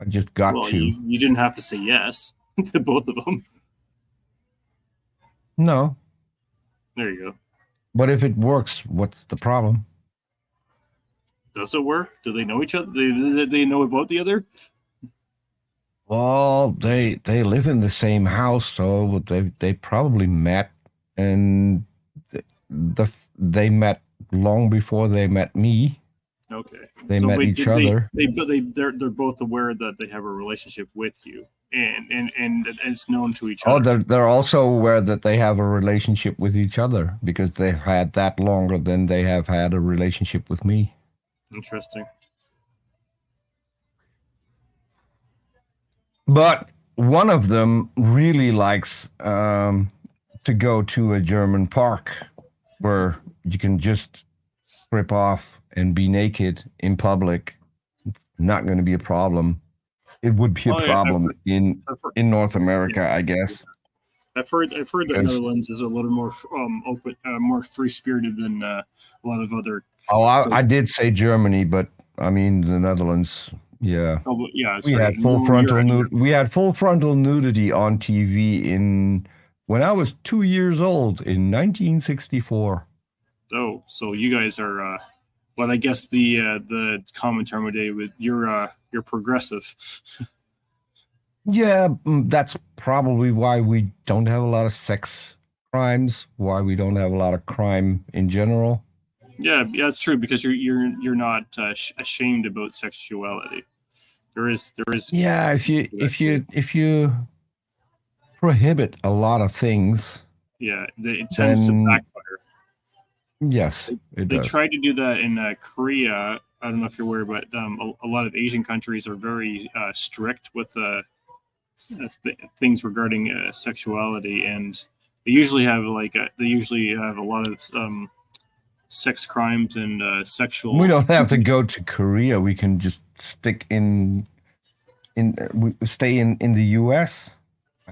I just got to. You didn't have to say yes to both of them. No. There you go. But if it works, what's the problem? Does it work? Do they know each other? They know about the other? Well, they live in the same house, so they probably met, and they met long before they met me. Okay. They met each other. They're both aware that they have a relationship with you, and it's known to each other. Oh, they're also aware that they have a relationship with each other because they've had that longer than they have had a relationship with me. Interesting. But one of them really likes to go to a German park where you can just strip off and be naked in public. Not going to be a problem. It would be a problem in North America, I guess. I've heard that Netherlands is a little more open, more free spirited than a lot of other. Oh, I did say Germany, but I mean the Netherlands. Yeah. Oh, yeah. We had full frontal nudity on TV when I was 2 years old in 1964. Oh, so you guys are. But I guess the common term today with you're progressive. Yeah, that's probably why we don't have a lot of sex crimes. Why we don't have a lot of crime in general. Yeah, it's true because you're not ashamed about sexuality. There is. Yeah, if you prohibit a lot of things. Yeah, it tends to backfire. Yes, they tried to do that in Korea. I don't know if you're aware, but a lot of Asian countries are very strict with things regarding sexuality, and they usually have a lot of sex crimes and sexual. We don't have to go to Korea. We can just stick stay in the U.S.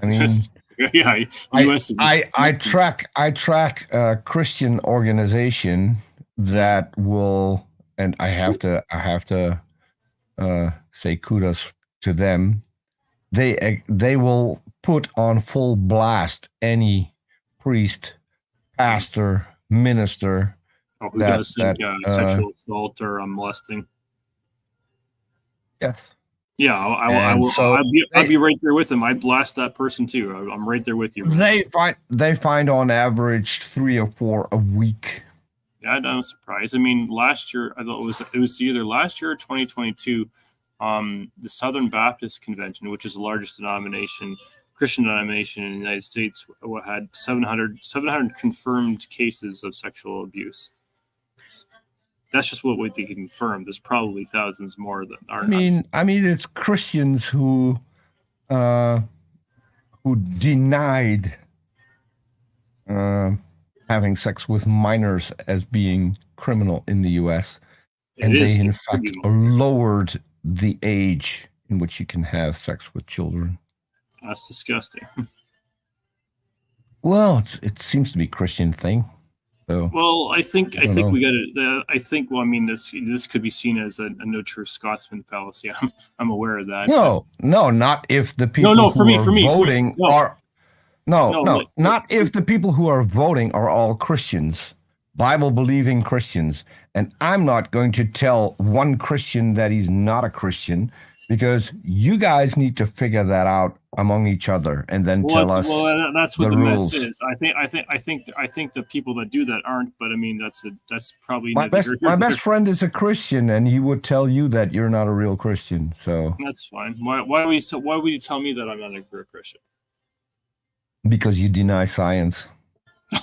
I mean. Yeah, US I track a Christian organization that will, and I have to say kudos to them, they will put on full blast any priest, pastor, minister Oh, who that does that sexual assault or molesting? yes. Yeah, I And will. so I'd be right there with them. I'd blast that person too. I'm right there with you. Man. they find on average 3 or 4 a week. Yeah, I'm surprised. I mean, last year I thought it was either last year or 2022. The Southern Baptist Convention, which is the largest Christian denomination in the United States, had 700 confirmed cases of sexual abuse. That's just what they can confirm. There's probably thousands more that are. I mean, it's Christians who denied having sex with minors as being criminal in the U.S. And they, in fact, lowered the age in which you can have sex with children. That's disgusting. Well, it seems to be a Christian thing. So, well, I think we got to. I think. Well, I mean, this could be seen as a no true Scotsman fallacy. I'm aware of that. No, not if the people voting are. No, not if the people who are voting are all Christians, Bible-believing Christians. And I'm not going to tell one Christian that he's not a Christian, because you guys need to figure that out among each other and then tell us. Well, that's what the mess is. I think the people that do that aren't. But I mean, that's probably my best friend is a Christian, and he would tell you that you're not a real Christian. So that's fine. Why would you tell me that I'm not a real Christian? Because you deny science.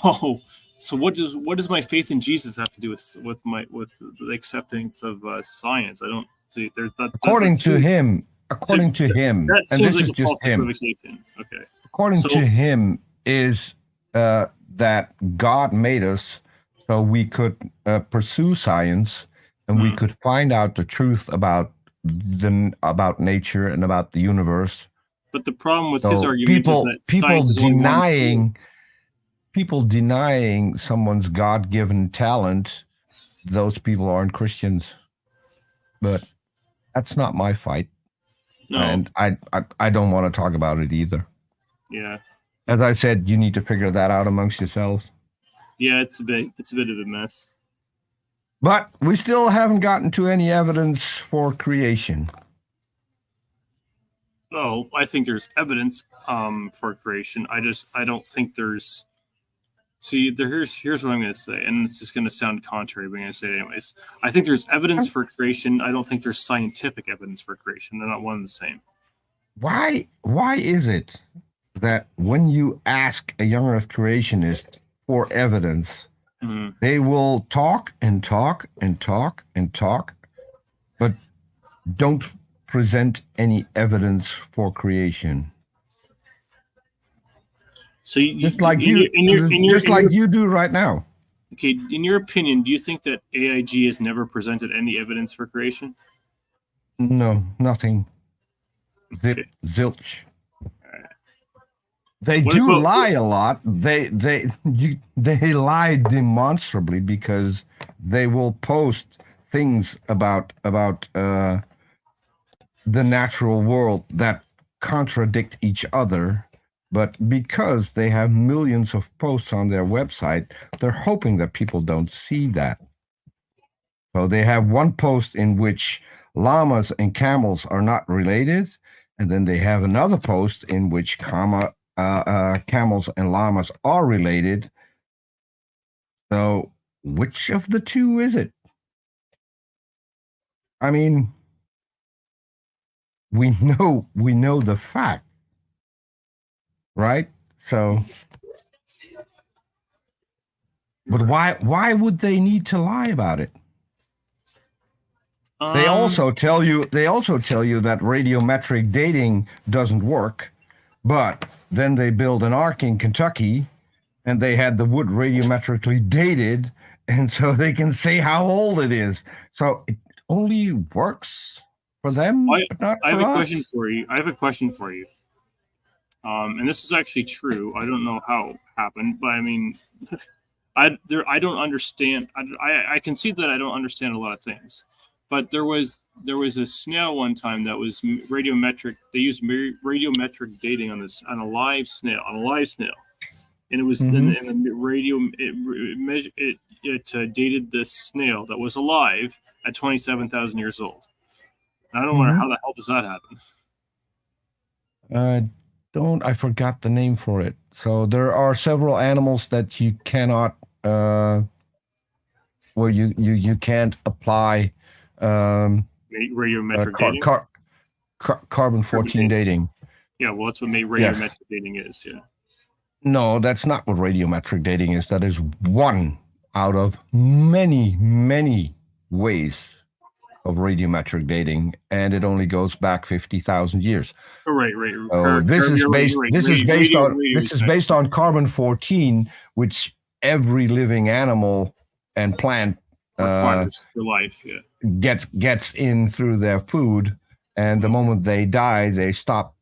Oh, so what does my faith in Jesus have to do with the acceptance of science? I don't see. According to him, that seems like a false equivocation. Okay. According to him, is that God made us so we could pursue science and we could find out the truth about nature and about the universe. But the problem with his argument is that science is people denying someone's God-given talent, those people aren't Christians. But that's not my fight. No. And I don't want to talk about it either. Yeah. As I said, you need to figure that out amongst yourselves. Yeah, it's a bit of a mess. But we still haven't gotten to any evidence for creation. Oh, I think there's evidence for creation. I don't think there's. See, here's what I'm going to say, and it's just going to sound contrary, but I'm going to say it anyways. I think there's evidence for creation. I don't think there's scientific evidence for creation. They're not one and the same. Why is it that when you ask a young Earth creationist for evidence, they will talk and talk and talk and talk, but don't present any evidence for creation? So just like you do right now. Okay, in your opinion, do you think that AIG has never presented any evidence for creation? No, nothing. Okay. Zilch. They lie a lot. They lie demonstrably because they will post things about the natural world that contradict each other. But because they have millions of posts on their website, they're hoping that people don't see that. So they have one post in which llamas and camels are not related, and then they have another post in which camels and llamas are related. So which of the two is it? I mean, we know the fact. Right? So, but why would they need to lie about it? They also tell you that radiometric dating doesn't work, but then they build an ark in Kentucky and they had the wood radiometrically dated, and so they can say how old it is. So it only works for them, but not for us. I have a question for you. And this is actually true. I don't know how it happened, but I mean, I don't understand. I can see that I don't understand a lot of things. But there was a snail one time that was radiometric. They used radiometric dating on a live snail, and it was Mhm. and the radio it dated the snail that was alive at 27,000 years old. I don't know Mhm. how the hell does that happen. I forgot the name for it. So there are several animals that you cannot, where you can't apply Radiometric car, dating. car, carbon 14 dating. Yeah, well, that's what radiometric Yes. dating is. Yeah. No, that's not what radiometric dating is. That is one out of many, many ways of radiometric dating, and it only goes back 50,000 years. Oh, right. So this is based on carbon 14, which every living animal and plant requires for life. Yeah. gets in through their food, and the moment they die, they stop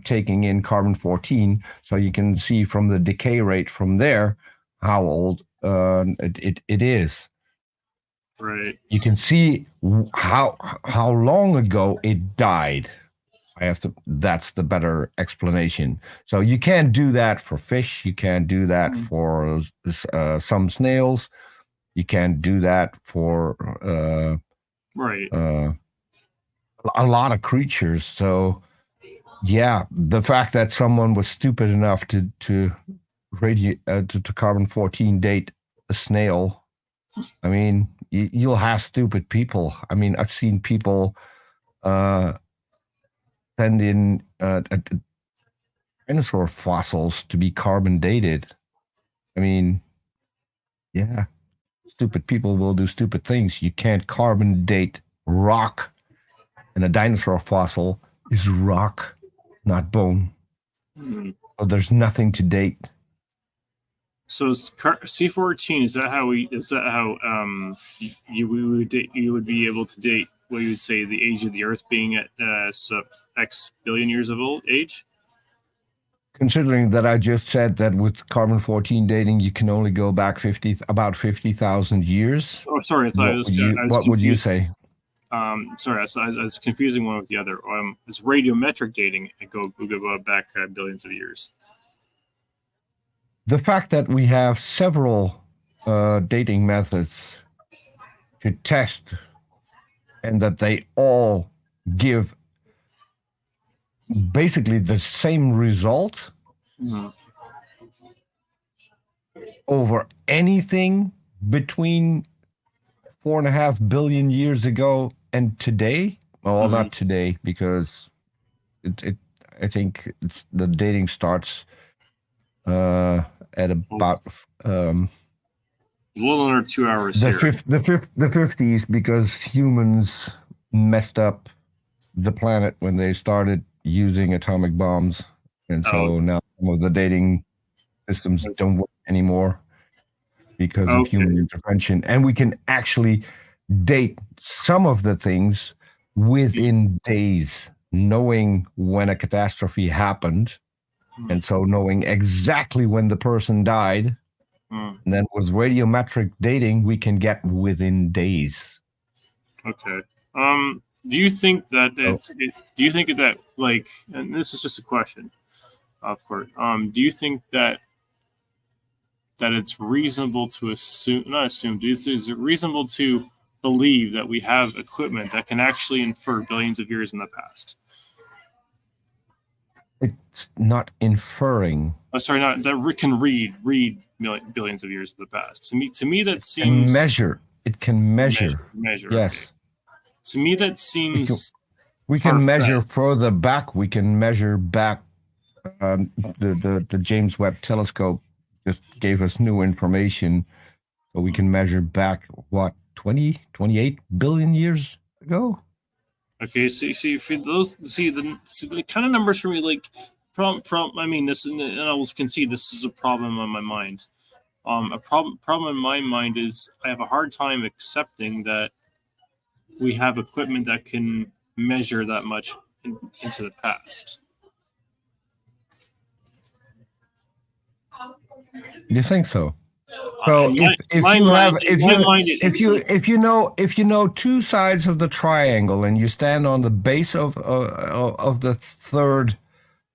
taking in carbon 14. So you can see from the decay rate from there how old it is. Right. You can see how long ago it died. That's the better explanation. So you can't do that for fish. You can't do that for some snails. You can't do that for right. A lot of creatures. So yeah, the fact that someone was stupid enough to carbon 14 date a snail, I mean, you'll have stupid people. I mean, I've seen people send in dinosaur fossils to be carbon dated. I mean, yeah, stupid people will do stupid things. You can't carbon date rock, and a dinosaur fossil is rock, not bone. So there's nothing to date. So C14 is that how you would be able to date what you would say the age of the Earth being at X billion years of age? Considering that I just said that with carbon 14 dating, you can only go back about 50,000 years. Oh, sorry, I thought what would you say? Sorry, I was confusing one with the other. It's radiometric dating. We go back billions of years. The fact that we have several dating methods to test, and that they all give basically the same result over anything between 4.5 billion years ago and today. Well, not today, because I think the dating starts at about a little under 2 hours the here. The 50s, because humans messed up the planet when they started using atomic bombs, and so now some of the dating systems don't work anymore because of human intervention, and we can actually date some of the things within days, knowing when a catastrophe happened, and so knowing exactly when the person died. And then with radiometric dating, we can get within days. Okay. Do you think that do you think that, like, and this is just a question, of course. Do you think that it's reasonable to assume, not assume, is it reasonable to believe that we have equipment that can actually infer billions of years in the past? It's not inferring. Sorry, not that we can read billions of years in the past. To me, that seems measure. It can measure. Measure. Yes. Okay. To me, that seems. We can measure further back. We can measure back. The James Webb Telescope just gave us new information, so we can measure back 28 billion years ago. Okay, see for those, the kind of numbers for me, like I mean, this, and I will concede this is a problem on my mind. A problem in my mind is I have a hard time accepting that we have equipment that can measure that much into the past. You think so? So In my, if my you have mind, in my mind, it is if you know two sides of the triangle and you stand on the base of the third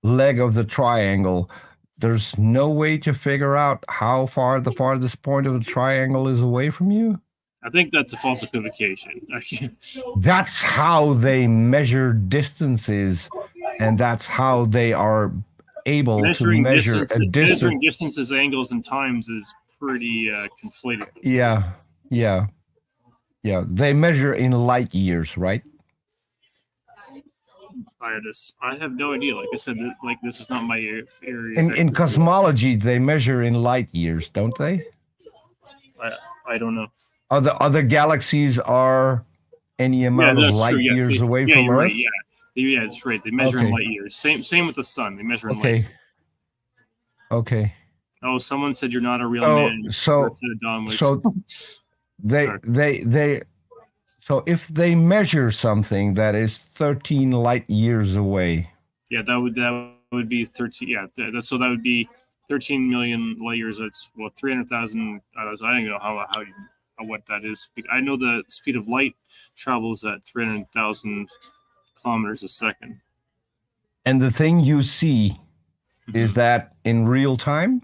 leg of the triangle, there's no way to figure out how far the farthest point of the triangle is away from you. I think that's a false equivocation. That's how they measure distances, and that's how they are able to measure a distance. Measuring distances, angles, and times is pretty conflated. Yeah. They measure in light years, right? I have no idea. Like I said, like this is not my area. In cosmology, they measure in light years, don't they? I don't know. Other galaxies are any amount of light years away from Earth. Right. Yeah, that's right. They measure in light years. Same with the sun. They measure in light. Okay. Oh, someone said you're not a real man. So if they measure something that is 13 light years away. Yeah, that would be 13. Yeah, so that would be 13 million light years. That's 300,000. I don't even know how what that is. I know the speed of light travels at 300,000 kilometers a second. And the thing you see is that in real time?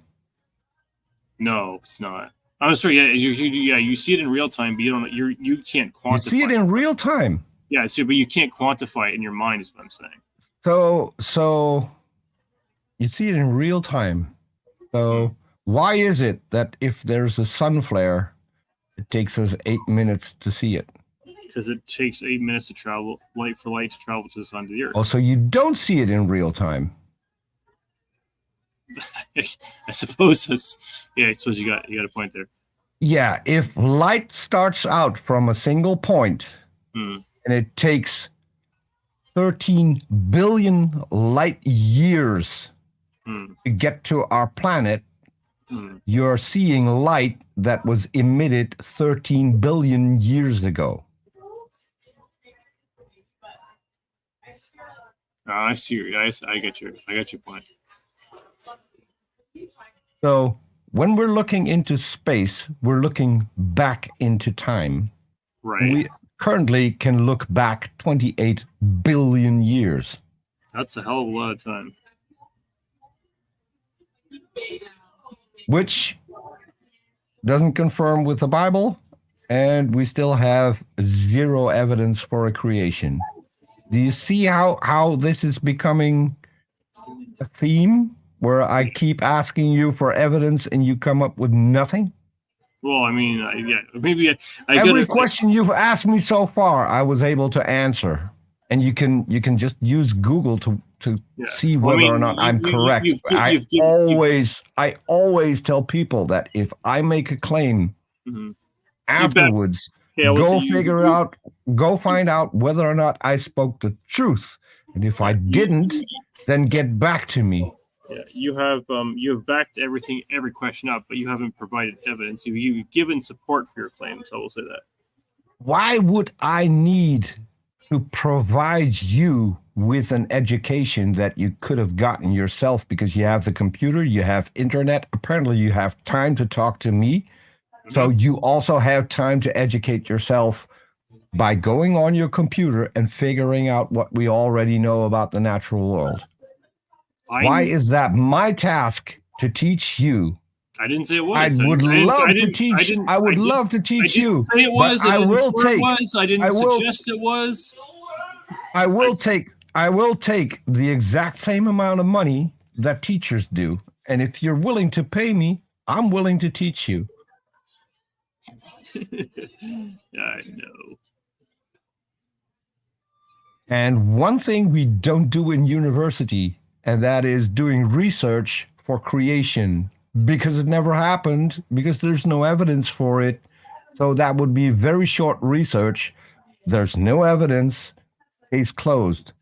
No, it's not. I'm sorry. Yeah, you see it in real time, but you can't quantify. You see it in real time. Yeah, but you can't quantify it in your mind. Is what I'm saying. So you see it in real time. So why is it that if there's a sun flare, it takes us 8 minutes to see it? Because it takes 8 minutes to travel light to travel to the sun to the Earth. Oh, so you don't see it in real time. I suppose I suppose you got a point there. Yeah, if light starts out from a single point and it takes 13 billion light years to get to our planet, you're seeing light that was emitted 13 billion years ago. I see. I get your point. So when we're looking into space, we're looking back into time. Right. We currently can look back 28 billion years. That's a hell of a lot of time. Which doesn't confirm with the Bible, and we still have zero evidence for a creation. Do you see how this is becoming a theme where I keep asking you for evidence and you come up with nothing? Well, I mean, maybe every question you've asked me so far, I was able to answer, and you can just use Google to see whether or not I'm correct. I always tell people that if I make a claim afterwards, go find out whether or not I spoke the truth, and if I didn't, then get back to me. Yeah, you have backed every question up, but you haven't provided evidence. You've given support for your claims. I will say that. Why would I need to provide you with an education that you could have gotten yourself because you have the computer, you have internet, apparently you have time to talk to me. So you also have time to educate yourself by going on your computer and figuring out what we already know about the natural world. Why is that my task to teach you? I didn't say it was. I would love to teach you. I would love to teach you. I didn't say it was. I will take. I didn't suggest it was. I will take the exact same amount of money that teachers do, and if you're willing to pay me, I'm willing to teach you. I know. And one thing we don't do in university, and that is doing research for creation, because it never happened, because there's no evidence for it. So that would be very short research. There's no evidence. Case closed.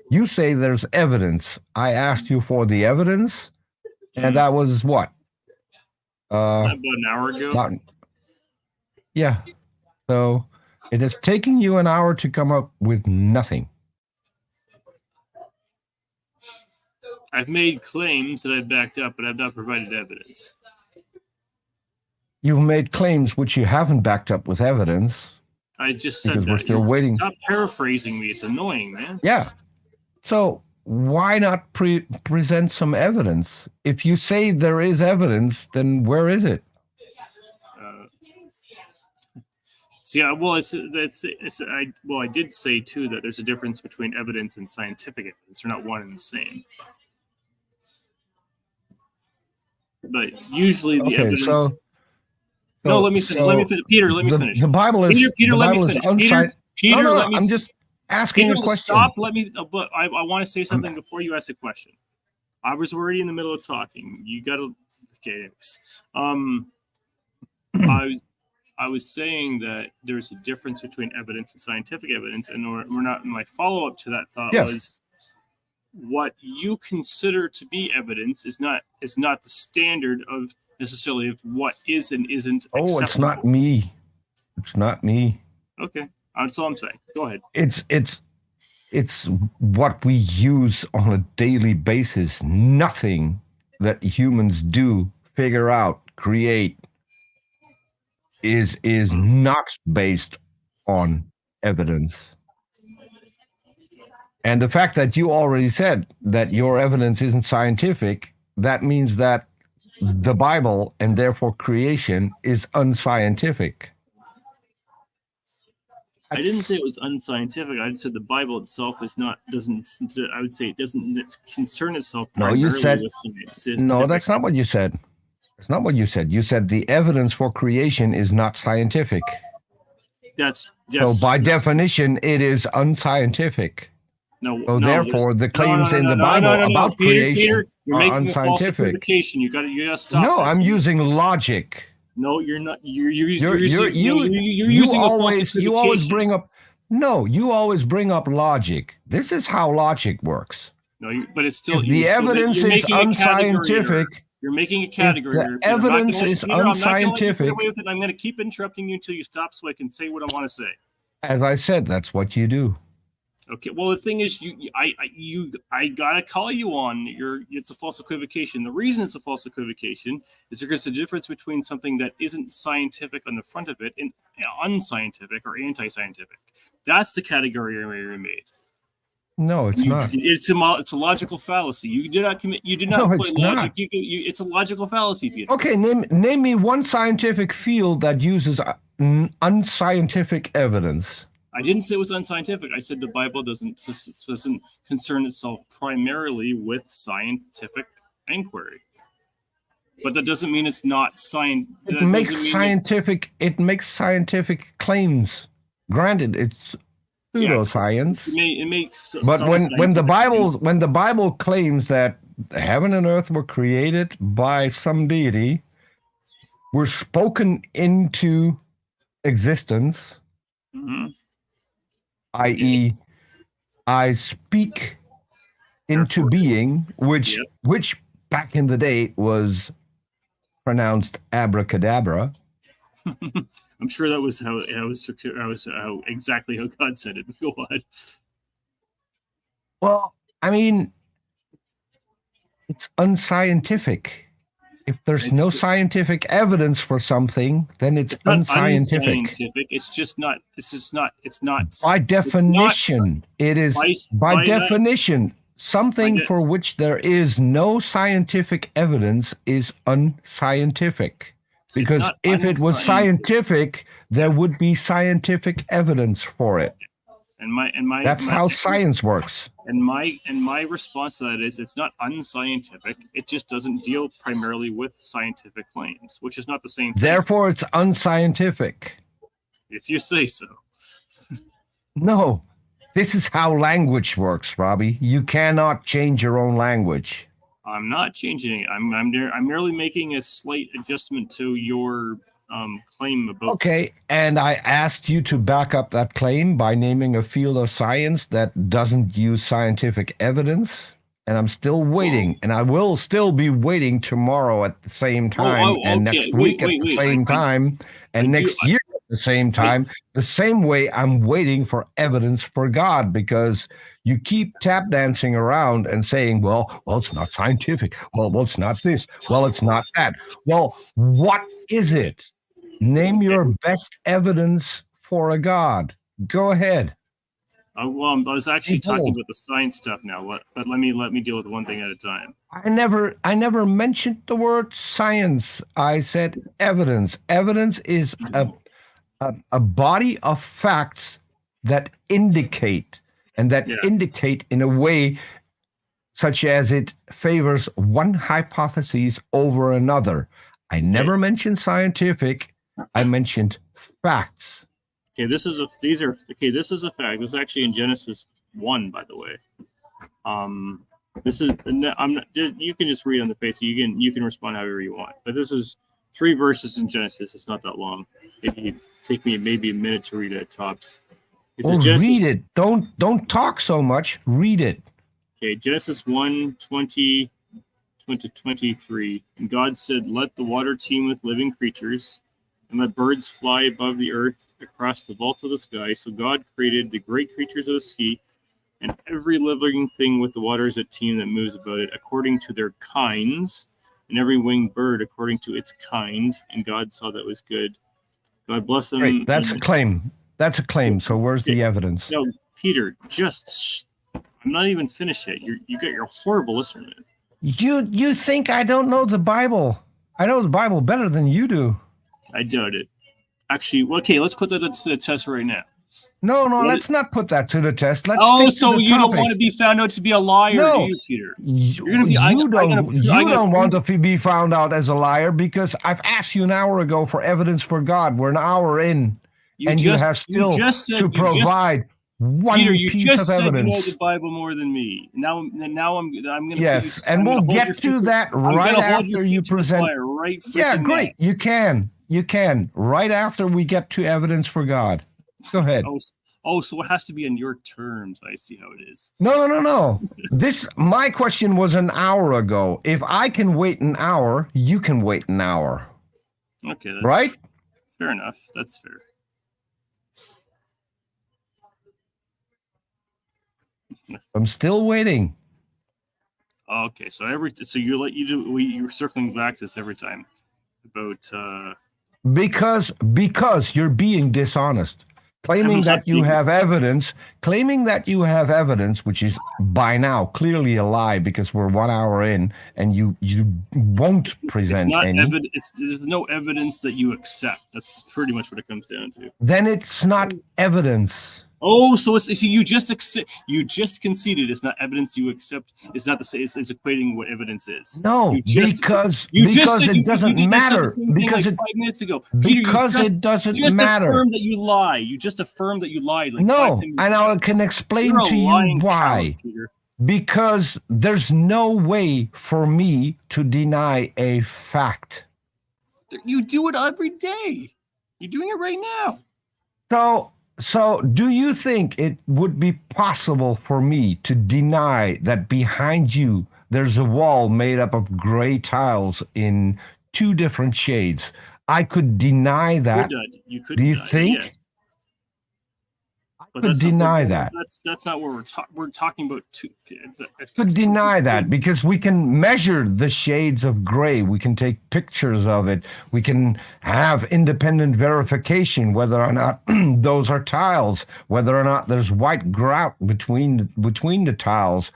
You say there's evidence. I asked you for the evidence, and that was what? About an hour ago? Yeah. So it is taking you an hour to come up with nothing. I've made claims that I've backed up, but I've not provided evidence. You've made claims which you haven't backed up with evidence. I just said Because that. we're still waiting. Stop paraphrasing me. It's annoying, man. Yeah. So why not present some evidence? If you say there is evidence, then where is it? So yeah, well, I did say too that there's a difference between evidence and scientific evidence. They're not one and the same. But usually the evidence. No, let me finish. Peter, let me finish. The Bible is. Peter, the let Bible me finish. Peter, no, let me. I'm just asking Peter, a question. Stop. Let me. But I want to say something before you ask a question. I was already in the middle of talking. You got to. Okay. I was saying that there's a difference between evidence and scientific evidence, and we're not. My follow up to that thought was, what you consider to be evidence is not the standard of necessarily of what is and isn't. Oh, acceptable. It's not me. It's not me. Okay, that's all I'm saying. Go ahead. It's what we use on a daily basis. Nothing that humans do, figure out, create is not based on evidence. And the fact that you already said that your evidence isn't scientific, that means that the Bible and therefore creation is unscientific. I didn't say it was unscientific. I said the Bible itself doesn't concern itself primarily with science. No, that's not what you said. That's not what you said. You said the evidence for creation is not scientific. So by definition, it is unscientific. So therefore, the claims in the Bible about creation are unscientific. You got to stop. No, I'm using logic. No, you're not. You're using you always bring up. No, you always bring up logic. This is how logic works. No, but it's still the evidence is unscientific. You're making a category. The evidence is unscientific. I'm going to keep interrupting you until you stop, so I can say what I want to say. As I said, that's what you do. Okay. Well, the thing is, I gotta call you on it's a false equivocation. The reason it's a false equivocation is because the difference between something that isn't scientific on the front of it and unscientific or anti-scientific. That's the category I made. No, it's not. It's a logical fallacy. You did not employ logic. It's a logical fallacy, Peter. Okay, name me one scientific field that uses unscientific evidence. I didn't say it was unscientific. I said the Bible doesn't concern itself primarily with scientific inquiry. But that doesn't mean it's not science. It makes scientific claims. Granted, it's pseudoscience. It makes. But when the Bible claims that heaven and earth were created by some deity, were spoken into existence. Mm-hmm. i.e., I speak into being, which back in the day was pronounced abracadabra. I'm sure that was how exactly how God said it. But go on. Well, I mean, it's unscientific. If there's no scientific evidence for something, then it's unscientific. It's just not. It's not. By definition, it is. By definition, something for which there is no scientific evidence is unscientific. Because if it was scientific, there would be scientific evidence for it. That's how science works. And my response to that is, it's not unscientific. It just doesn't deal primarily with scientific claims, which is not the same thing. Therefore, it's unscientific. If you say so. No, this is how language works, Robbie. You cannot change your own language. I'm not changing it. I'm merely making a slight adjustment to your claim about. Okay, and I asked you to back up that claim by naming a field of science that doesn't use scientific evidence, and I'm still waiting, and I will still be waiting tomorrow at the same time, and next week at the same time, and next year at the same time, the same way I'm waiting for evidence for God, because you keep tap dancing around and saying, well, it's not scientific. Well, it's not this. Well, it's not that. Well, what is it? Name your best evidence for a God. Go ahead. I was actually talking Behold. about the science stuff now. But let me deal with one thing at a time. I never mentioned the word science. I said evidence. Evidence is a body of facts that indicate, and that Yeah. indicate in a way such as it favors one hypothesis over another. I never mentioned scientific. I mentioned facts. Okay, this is a fact. This is actually in Genesis 1, by the way. This is I'm not, you can just read on the face. You can respond however you want. But this is 3 verses in Genesis. It's not that long. It take me maybe a minute to read it tops. It says Genesis, Read it. Don't talk so much. Read it. okay, Genesis 1:20 to 23. And God said, "Let the water teem with living creatures, and let birds fly above the earth across the vault of the sky." So God created the great creatures of the sea and every living thing with the waters that teem that moves about it, according to their kinds, and every winged bird according to its kind. And God saw that was good. God bless them. Great. That's a claim. That's a claim. So where's the evidence? No, Peter, I'm not even finished yet. You got your horrible listener, man. You think I don't know the Bible? I know the Bible better than you do. I doubt it. Actually, okay, let's put that to the test right now. No, What let's not put that to the test. Let's Oh, stick to so the you don't topic. want to be found out to be a liar, No. do you, Peter? You You're gonna be- I- you I gotta- don't want to be found out as a liar, because I've asked you an hour ago for evidence for God. We're an hour in, and you have still to provide one Peter, you piece just of said you know evidence. the Bible more than me. Now I'm going to. Yes, and we'll get to that right after you present. Right. Yeah, freaking great. now. You can right after we get to evidence for God. Go ahead. So it has to be on your terms. I see how it is. No. My question was an hour ago. If I can wait an hour, you can wait an hour. Okay, that's Right? fair enough. That's fair. I'm still waiting. Okay, so you're circling back to this every time about Because you're being dishonest. Claiming I'm not that you being have evidence, which is by now clearly a lie, because we're 1 hour in and you won't it's present not any. evidence. There's no evidence that you accept. That's pretty much what it comes down to. Then it's not evidence. Oh, so you just conceded it's not evidence you accept. It's not the same. It's equating what evidence is. No, because it doesn't matter. Because 5 minutes ago, Peter, it doesn't just matter. affirmed that you lie. You just affirmed that you lied. Like No, 5 minutes and ago. I can explain You're a to you lying why. coward, Peter. Because there's no way for me to deny a fact. You do it every day. You're doing it right now. So do you think it would be possible for me to deny that behind you there's a wall made up of gray tiles in 2 different shades? I could deny that. You could. Do you deny it, think? yes. I could deny that. That's not what we're talking about. Could deny that, because we can measure the shades of gray. We can take pictures of it. We can have independent verification whether or not those are tiles, whether or not there's white grout between the tiles.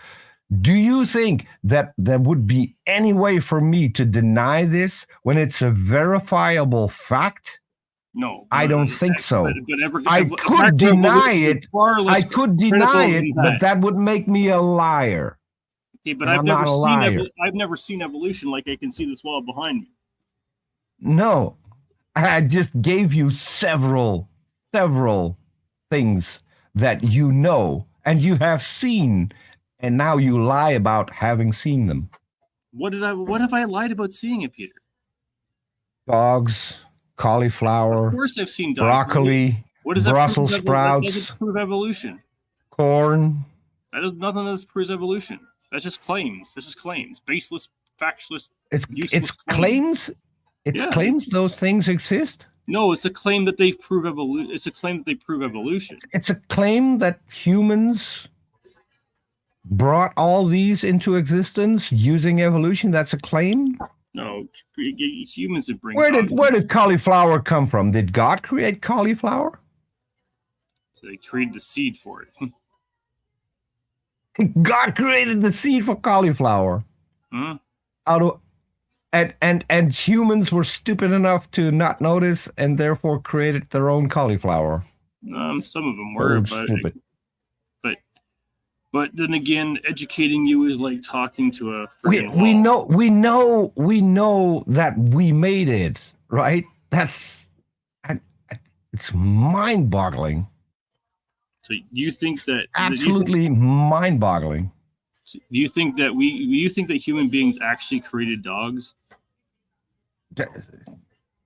Do you think that there would be any way for me to deny this when it's a verifiable fact? No, I don't think so. But I could deny it. I could deny it, but that would make me a liar. Okay, but I've never seen evolution like I can see this wall behind me. No, I just gave you several things that you know and you have seen, and now you lie about having seen them. What have I lied about seeing it, Peter? Dogs, cauliflower, of course I've seen dogs. broccoli, what does that Brussels prove? sprouts, That doesn't prove evolution. corn. That is nothing that proves evolution. That's just claims. That's just claims. Baseless, factless, It's useless claims. It Yeah. claims those things exist. No, it's a claim that they prove evolution. It's a claim that they prove evolution. It's a claim that humans brought all these into existence using evolution. That's a claim. No, humans that bring. Where dogs did cauliflower come from? Did God create cauliflower? So they created the seed for it. God created the seed for cauliflower. Huh? Out of and humans were stupid enough to not notice and therefore created their own cauliflower. Some of them were, but stupid. But then again, educating you is like talking to a We wall. we know that we made it, right? It's mind-boggling. So you think that Absolutely mind-boggling. do you think that human beings actually created dogs?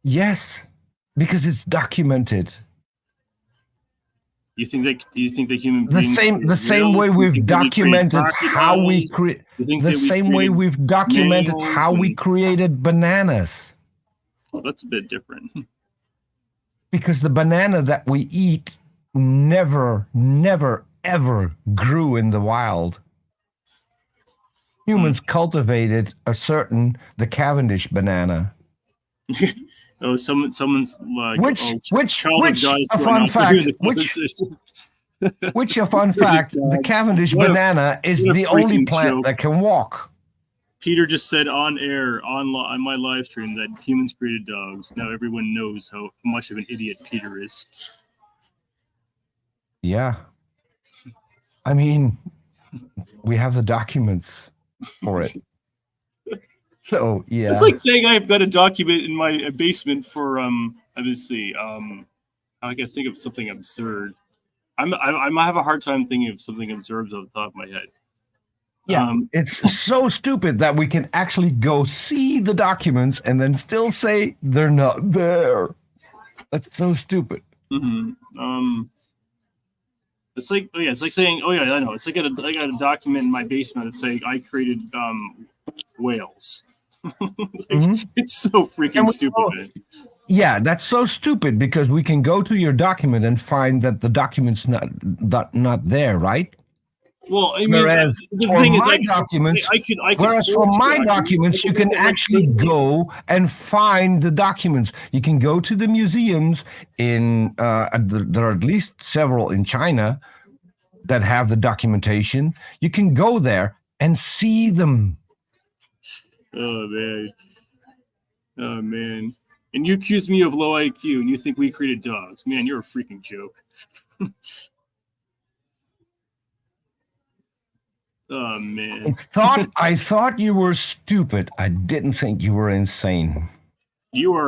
Yes, because it's documented. Do you think that human The beings same way we've documented how we create we've documented how we created bananas. Well, that's a bit different. Because the banana that we eat never ever grew in the wild. Humans cultivated the Cavendish banana. Oh, someone's like, Which dies a going fun off fact, here in the conversation. which a fun fact, the Cavendish What a- banana is what a the only freaking plant joke. that can walk. Peter just said on air on my live stream that humans created dogs. Now everyone knows how much of an idiot Peter is. Yeah. I mean, we have the documents for it. So, yeah. It's like saying I've got a document in my basement for let's see, I can think of something absurd. I might have a hard time thinking of something absurd off the top of my head. Yeah, it's so stupid that we can actually go see the documents and then still say they're not there. That's so stupid. Mm-hmm. It's like it's like saying I know. It's like I got a document in my basement that's saying I created whales. It's so freaking stupid. Man. Yeah, that's so stupid because we can go to your document and find that the document's not there, right? Well, I mean, whereas the for thing is, my documents, I could whereas for forge my that. documents, you can actually go and find the documents. You can go to the museums there are at least several in China that have the documentation. You can go there and see them. Oh man! And you accuse me of low IQ, and you think we created dogs? Man, you're a freaking joke. Oh man! I thought you were stupid. I didn't think you were insane. You are